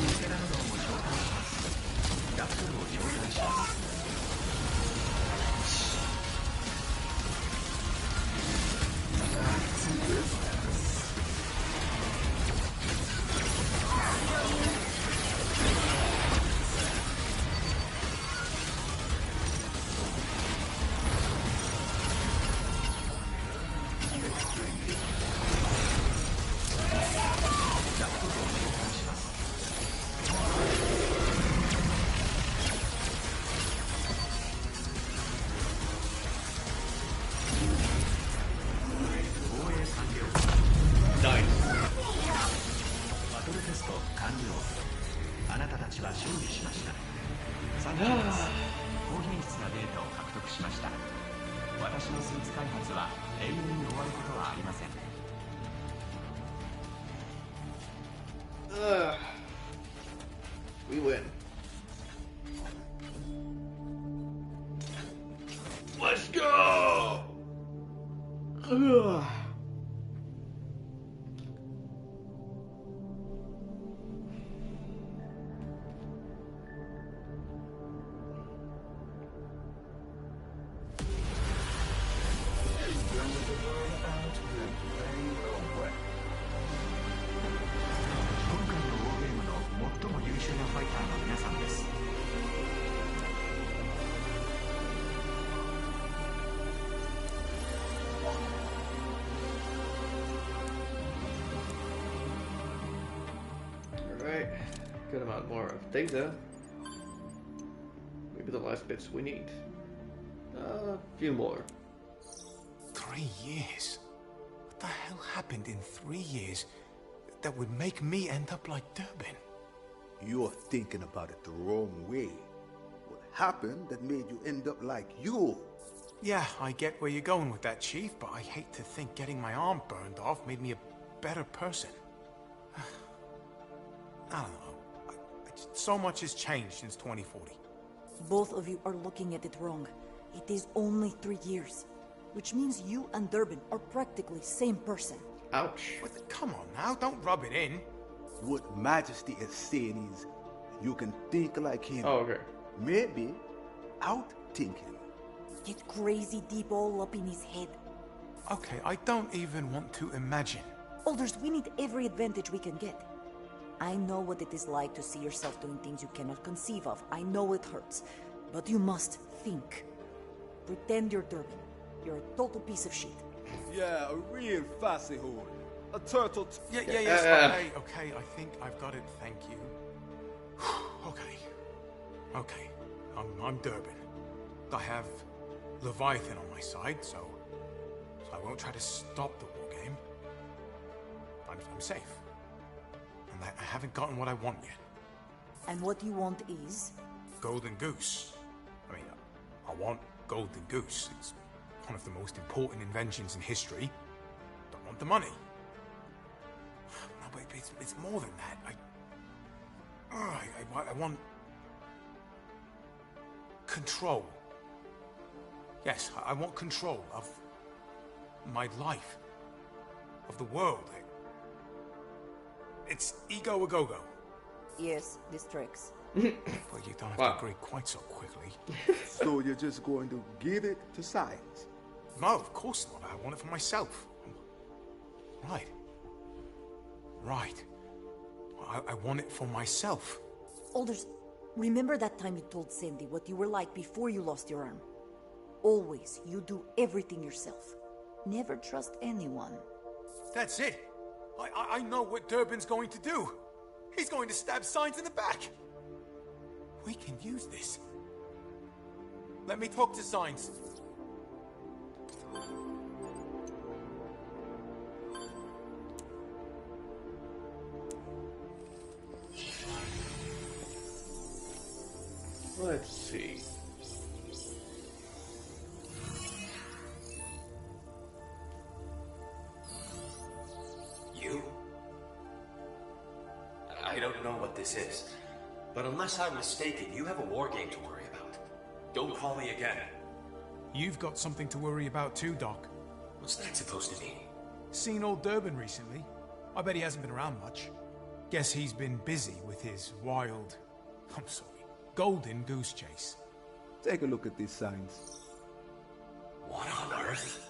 ステラノドンを召喚します。ラプトルを召喚します。エト完了。あなたたちは勝利しました。サンキューです。高品質なデータを獲得しました。私のスーツ開発は永遠に終わることはありません。We win. Let's go! Alright, good amount more of data. Maybe the last bits we need. A few more. 3 years? What the hell happened in 3 years that would make me end up like Durbin? You're thinking about it the wrong way. What happened that made you end up like you? Yeah, I get where you're going with that, Chief, but I hate to think getting my arm burned off made me a better person. I don't know. So much has changed since 2040. Both of you are looking at it wrong. It is only 3 years. Which means you and Durbin are practically same person. Ouch. But come on now, don't rub it in. What Majesty is saying is, you can think like him. Oh, okay. Maybe out-think him. Get crazy deep all up in his head. Okay, I don't even want to imagine. Alders, we need every advantage we can get. I know what it is like to see yourself doing things you cannot conceive of. I know it hurts. But you must think. Pretend you're Durbin. You're a total piece of shit. Yeah, a real fussy hole. A turtle. Yes, okay, I think I've got it, thank you. Okay, I'm Durbin. I have Leviathan on my side, so I won't try to stop the war game. I'm safe. And I haven't gotten what I want yet. And what you want is? Golden Goose. I mean, I want Golden Goose. It's one of the most important inventions in history. Don't want the money. No, but it's more than that. I want control. Yes, I want control of my life, of the world. It's ego a go-go. Yes, this tracks. Well, you don't have to agree quite so quickly. So you're just going to give it to science? No, of course not. I want it for myself. Right. I want it for myself. Alders, remember that time you told Sandy what you were like before you lost your arm? Always, you do everything yourself. Never trust anyone. That's it. I know what Durbin's going to do. He's going to stab Signs in the back. We can use this. Let me talk to Signs. Let's see. You? I don't know what this is, but unless I'm mistaken, you have a war game to worry about. Don't call me again. You've got something to worry about too, Doc. What's that supposed to mean? Seen old Durbin recently? I bet he hasn't been around much. Guess he's been busy with his wild... Golden Goose Chase. Take a look at these signs. What on earth?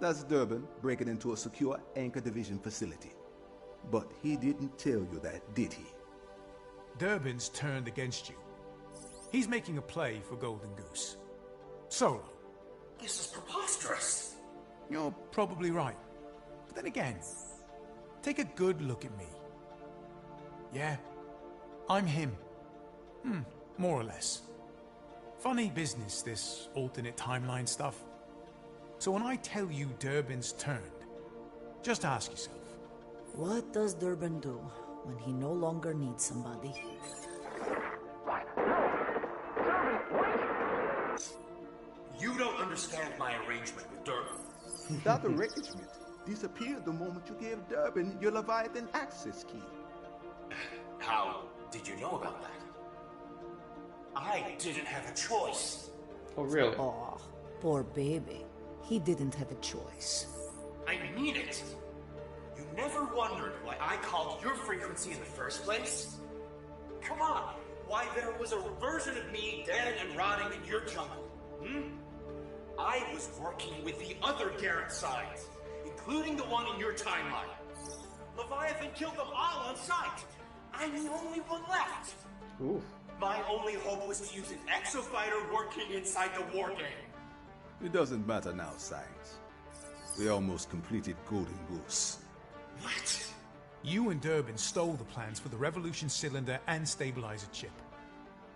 That's Durbin breaking into a secure Anchor Division facility. But he didn't tell you that, did he? Durbin's turned against you. He's making a play for Golden Goose. Solo. This is preposterous. You're probably right. But then again, take a good look at me. Yeah, I'm him. More or less. Funny business, this alternate timeline stuff. So when I tell you Durbin's turned, just ask yourself. What does Durbin do? when he no longer needs somebody. You don't understand my arrangement with Durbin. That arrangement disappeared the moment you gave Durbin your Leviathan access key. How did you know about that? I didn't have a choice. Oh, really? Aw, poor baby. He didn't have a choice. I mean it. You never wondered why I called your frequency in the first place? Come on, why there was a version of me dead and rotting in your jungle, I was working with the other Garrett sides, including the one in your timeline. Leviathan killed them all on sight. I'm the only one left. Ooh. My only hope was to use an exofighter working inside the war game. It doesn't matter now, Science. We almost completed Golden Goose. What? You and Durbin stole the plans for the Revolution cylinder and stabilizer chip.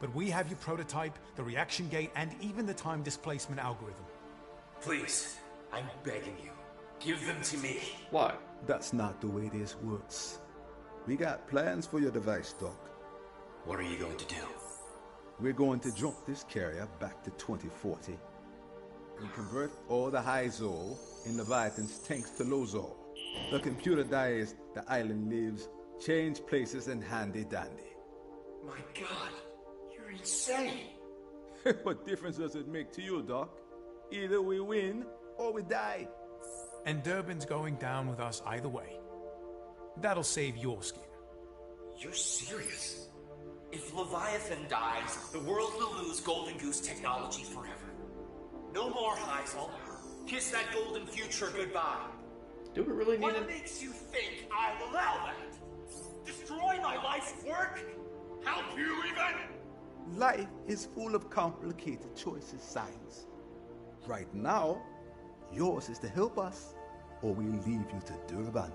But we have your prototype, the reaction gate, and even the time displacement algorithm. Please, I'm begging you, give them to me. Why? That's not the way this works. We got plans for your device, Doc. What are you going to do? We're going to jump this carrier back to 2040 and convert all the Hyzol in Leviathan's tanks to Lozol. The computer dies, the island lives, change places and handy-dandy. My God, you're insane. What difference does it make to you, Doc? Either we win or we die. And Durbin's going down with us either way. That'll save your skin. You're serious? If Leviathan dies, the world will lose Golden Goose technology forever. No more Hyzol. Kiss that golden future goodbye. Do we really need What makes you think I'll allow that? Destroy my life's work? Help you even? Life is full of complicated choices, Science. Right now, yours is to help us, or we leave you to Durban.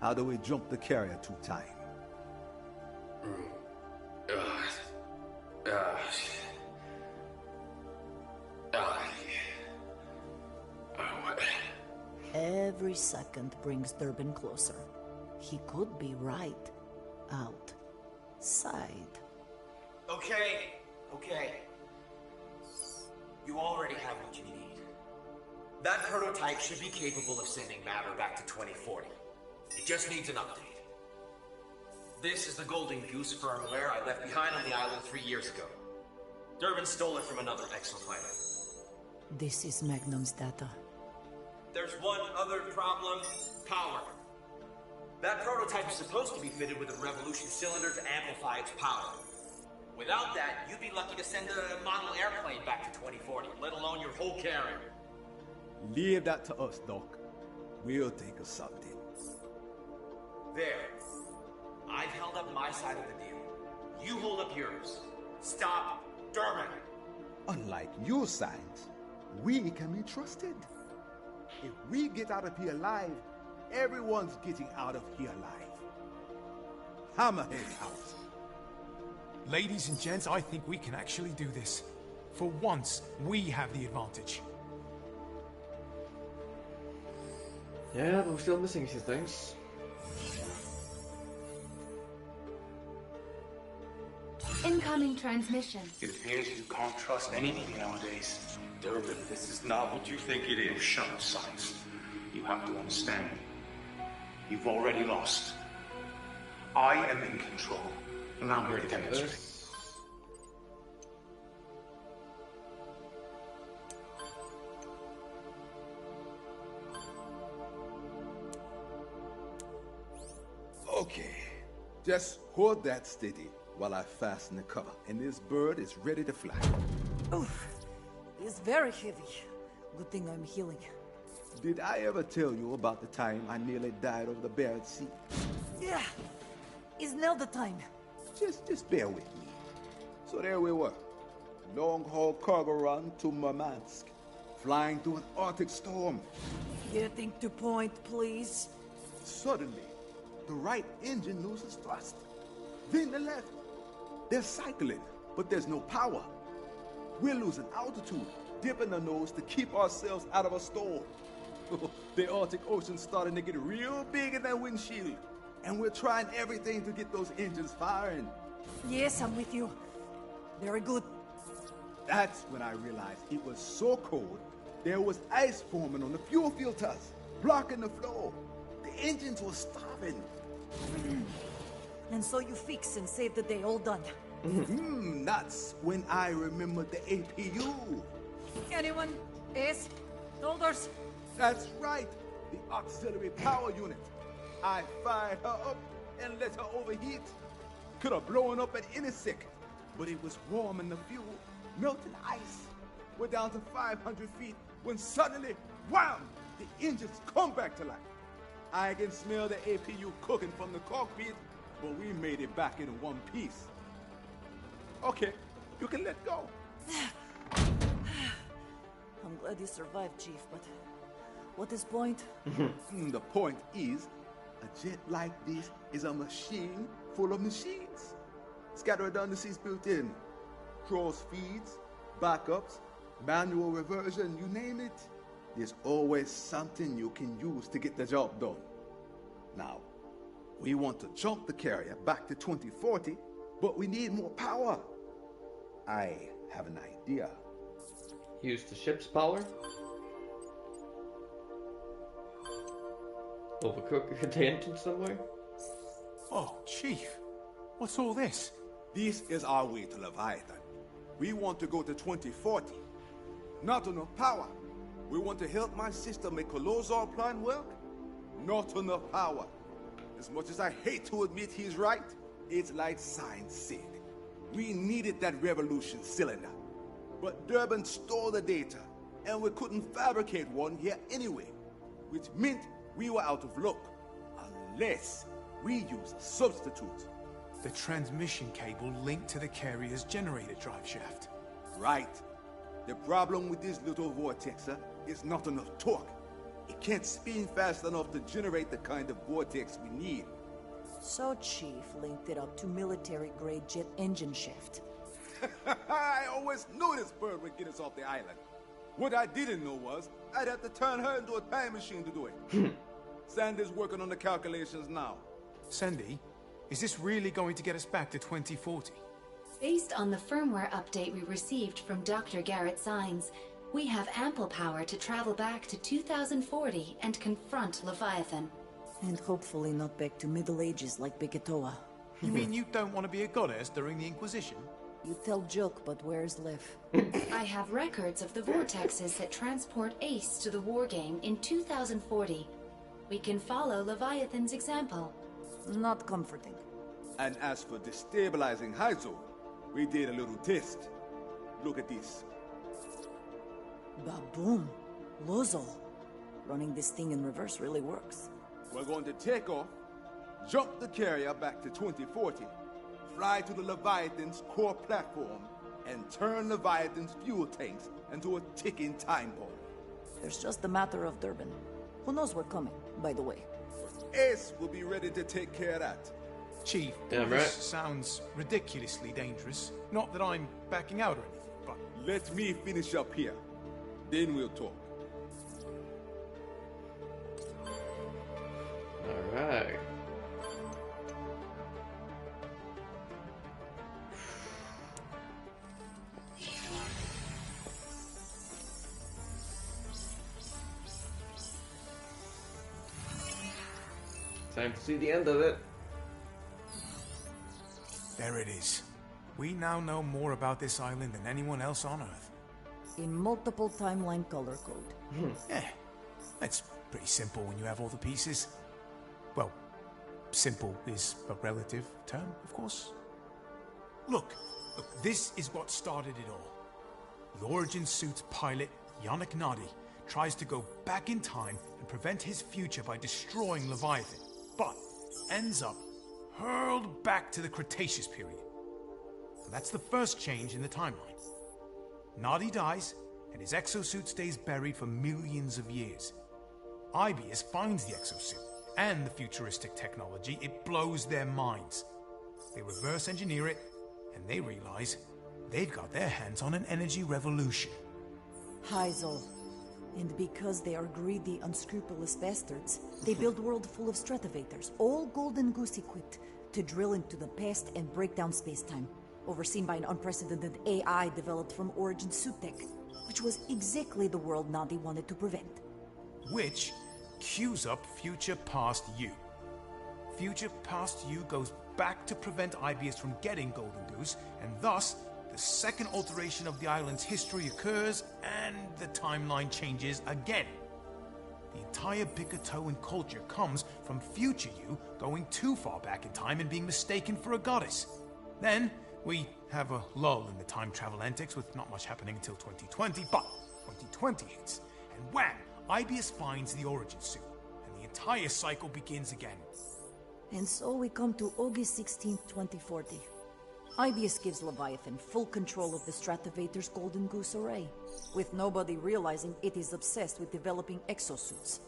How do we jump the carrier to time? Every second brings Durbin closer. He could be right outside. Okay. You already have what you need. That prototype should be capable of sending matter back to 2040. It just needs an update. This is the Golden Goose firmware I left behind on the island 3 years ago. Durbin stole it from another exoplanet. This is Magnum's data. There's one other problem: power. That prototype is supposed to be fitted with a Revolution cylinder to amplify its power. Without that, you'd be lucky to send a model airplane back to 2040, let alone your whole carrier. Leave that to us, Doc. We'll think of something. There. I've held up my side of the deal. You hold up yours. Stop Durbin. Unlike your Science, we can be trusted. If we get out of here alive, everyone's getting out of here alive. Hammerhead out. Ladies and gents, I think we can actually do this. For once, we have the advantage. Yeah, but we're still missing a few things. Incoming transmission. It appears you can't trust anything nowadays. Durbin, this is not what you think it is. Shut up, Science. You have to understand. You've already lost. I am in control, and I'm here to demonstrate. Okay, just hold that steady while I fasten the cover, and this bird is ready to fly. Oof, it's very heavy. Good thing I'm healing. Did I ever tell you about the time I nearly died over the Barrett Sea? Yeah, is now the time. Just bear with me. So there we were, long-haul cargo run to Murmansk, flying through an Arctic storm. Getting to point, please. Suddenly, the right engine loses thrust. Then the left. They're cycling, but there's no power. We're losing altitude, dipping the nose to keep ourselves out of a storm. The Arctic Ocean's starting to get real big in that windshield. And we're trying everything to get those engines firing. Yes, I'm with you. Very good. That's when I realized it was so cold, there was ice forming on the fuel filters, blocking the flow. The engines were starving. And so you fix and save the day, all done. That's when I remembered the APU. Anyone? Ace? Soldiers? That's right, the auxiliary power unit. I fired her up and let her overheat. Could have blown up at any second, but it was warm in the fuel, melting ice. We're down to 500 feet when suddenly, wham! The engines come back to life. I can smell the APU cooking from the cockpit, but we made it back in one piece. Okay, you can let go. I'm glad you survived, Chief, but what is point? The point is, a jet like this is a machine full of machines. It's got redundancies built in. Cross feeds, backups, manual reversion, you name it. There's always something you can use to get the job done. Now, we want to jump the carrier back to 2040, but we need more power. I have an idea. Use the ship's power? Overcook the engine somewhere? Oh, Chief, what's all this? This is our way to Leviathan. We want to go to 2040. Not enough power. We want to help my sister make a Lozar plan work. Not enough power. As much as I hate to admit he's right, it's like science said. We needed that revolution cylinder. But Durban stole the data, and we couldn't fabricate one here anyway. Which meant we were out of luck. Unless we use a substitute. The transmission cable linked to the carrier's generator drive shaft. Right. The problem with this little vortexer is not enough torque. It can't spin fast enough to generate the kind of vortex we need. So Chief linked it up to military-grade jet engine shaft. I always knew this bird would get us off the island. What I didn't know was I'd have to turn her into a time machine to do it. Sandy's working on the calculations now. Sandy, is this really going to get us back to 2040? Based on the firmware update we received from Dr. Garrett Sines, we have ample power to travel back to 2040 and confront Leviathan. And hopefully not back to Middle Ages like Beketoa. You mean you don't want to be a goddess during the Inquisition? You tell joke, but where's Lev? I have records of the vortexes that transport Ace to the wargame in 2040. We can follow Leviathan's example. Not comforting. And as for destabilizing Haizo, we did a little test. Look at this. Baboom! Lozol. Running this thing in reverse really works. We're going to take off, jump the carrier back to 2040, fly to the Leviathan's core platform, and turn Leviathan's fuel tanks into a ticking time bomb. There's just a matter of Durban. Who knows we're coming, by the way? Ace will be ready to take care of that. Chief, Damn this right. sounds ridiculously dangerous. Not that I'm backing out or anything, but... Let me finish up here. Then we'll talk. Alright. Time to see the end of it. There it is. We now know more about this island than anyone else on Earth. In multiple timeline color code. That's pretty simple when you have all the pieces. Well, simple is a relative term, of course. Look, this is what started it all. The Origin Suit's pilot, Yannick Nadi, tries to go back in time and prevent his future by destroying Leviathan, but ends up hurled back to the Cretaceous period. And that's the first change in the timeline. Nadi dies, and his exosuit stays buried for millions of years. Ibius finds the exosuit and the futuristic technology. It blows their minds. They reverse engineer it, and they realize they've got their hands on an energy revolution. Heisel. And because they are greedy, unscrupulous bastards, they build a world full of stratavators, all Golden Goose equipped, to drill into the past and break down space-time, overseen by an unprecedented AI developed from Origin suit tech, which was exactly the world Nadi wanted to prevent. Which cues up Future Past You. Future Past You goes back to prevent IBS from getting Golden Goose, and thus the second alteration of the island's history occurs, and the timeline changes again. The entire Bikatoan culture comes from Future You going too far back in time and being mistaken for a goddess. Then we have a lull in the time travel antics with not much happening until 2020, but 2020 hits, and wham! IBS finds the Origin suit, and the entire cycle begins again. And so we come to August 16th, 2040. IBS gives Leviathan full control of the Stratovator's Golden Goose array, with nobody realizing it is obsessed with developing exosuits.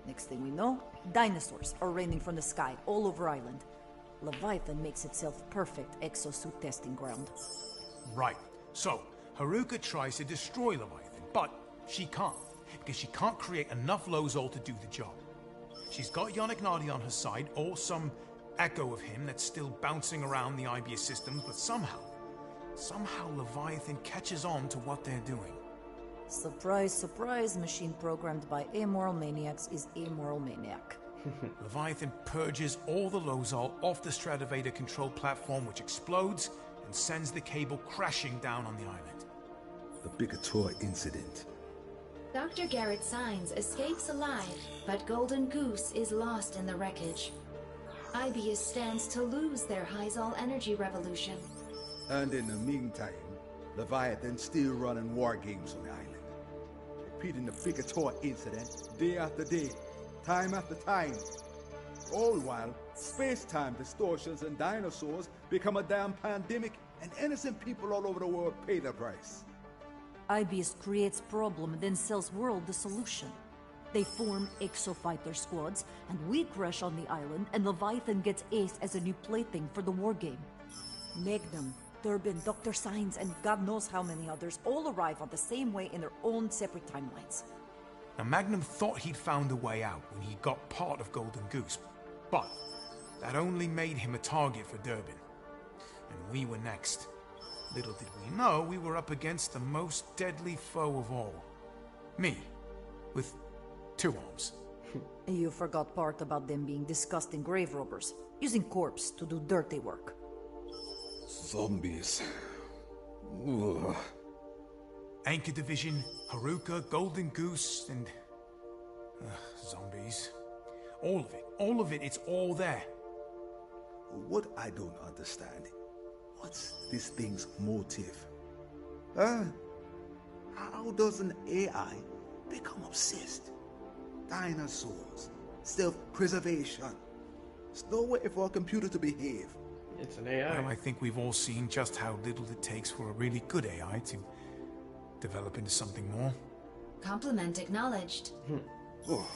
Next thing we know, dinosaurs are raining from the sky all over Island. Leviathan makes itself perfect exosuit testing ground. Right. So, Haruka tries to destroy Leviathan, but she can't, because she can't create enough Lozol to do the job. She's got Yannick Nadi on her side, or some echo of him that's still bouncing around the IBS systems, but somehow Leviathan catches on to what they're doing. Surprise, surprise, machine programmed by amoral maniacs is amoral maniac. Leviathan purges all the Lozol off the Stratovator control platform, which explodes and sends the cable crashing down on the island. The Bikator incident. Dr. Garrett Sines escapes alive, but Golden Goose is lost in the wreckage. IBS stands to lose their Hyzal energy revolution. And in the meantime, Leviathan still running war games on the island, repeating the Bikator incident day after day, time after time. All while space-time distortions and dinosaurs become a damn pandemic, and innocent people all over the world pay the price. IBS creates problem and then sells world the solution. They form exofighter squads, and we crash on the island, and Leviathan gets Ace as a new plaything for the war game. Magnum, Durbin, Dr. Sines, and God knows how many others all arrive on the same way in their own separate timelines. Now, Magnum thought he'd found a way out when he got part of Golden Goose, but that only made him a target for Durbin. And we were next. Little did we know we were up against the most deadly foe of all. Me, with 2 arms. You forgot part about them being disgusting grave robbers, using corpse to do dirty work. Zombies. Ugh. Anchor Division, Haruka, Golden Goose, and... zombies. All of it, it's all there. What I don't understand, what's this thing's motive? How does an AI become obsessed? Dinosaurs, self-preservation. There's no way for a computer to behave. It's an AI. Well, I think we've all seen just how little it takes for a really good AI to develop into something more. Compliment acknowledged. Oh,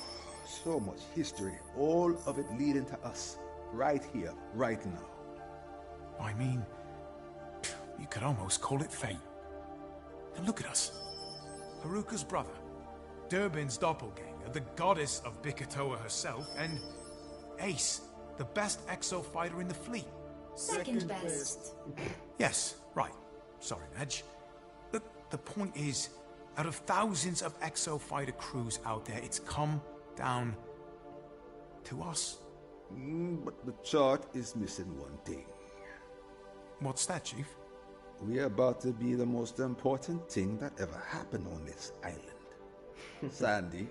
so much history, all of it leading to us, right here, right now. I mean, you could almost call it fate. And look at us. Haruka's brother, Durbin's doppelganger, the goddess of Bikatoa herself, and Ace, the best exo fighter in the fleet. Second best. Yes, right. Sorry, Madge. The point is, out of thousands of exo fighter crews out there, it's come down to us. But the chart is missing one thing. What's that, Chief? We're about to be the most important thing that ever happened on this island. Sandy.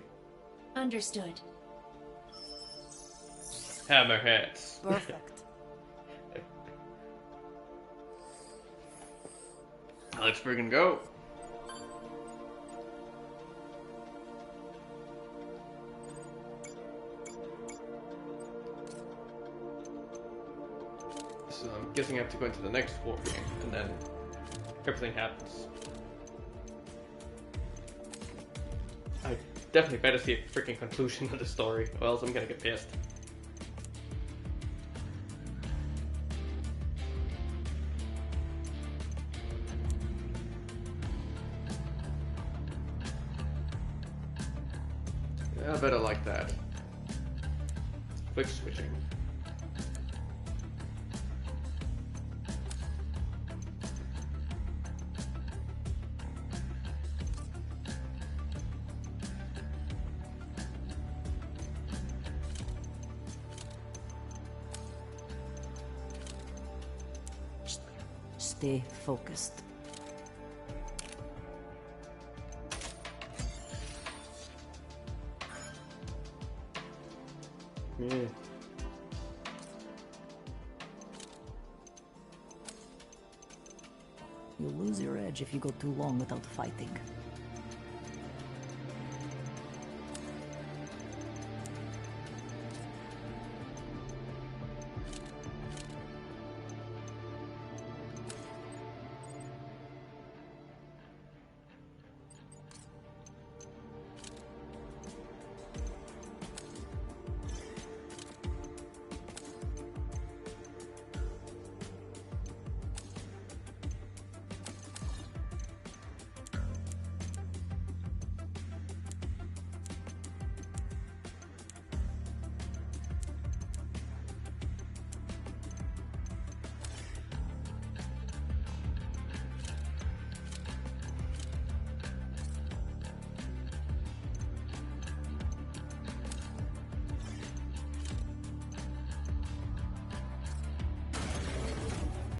Understood. Hammerheads. Perfect. Let's friggin' go. So I'm guessing I have to go into the next war game, and then everything happens. I definitely better see a freaking conclusion of the story, or else I'm gonna get pissed. Yeah, better like that. Quick switching. Stay focused. Yeah. You'll lose your edge if you go too long without fighting.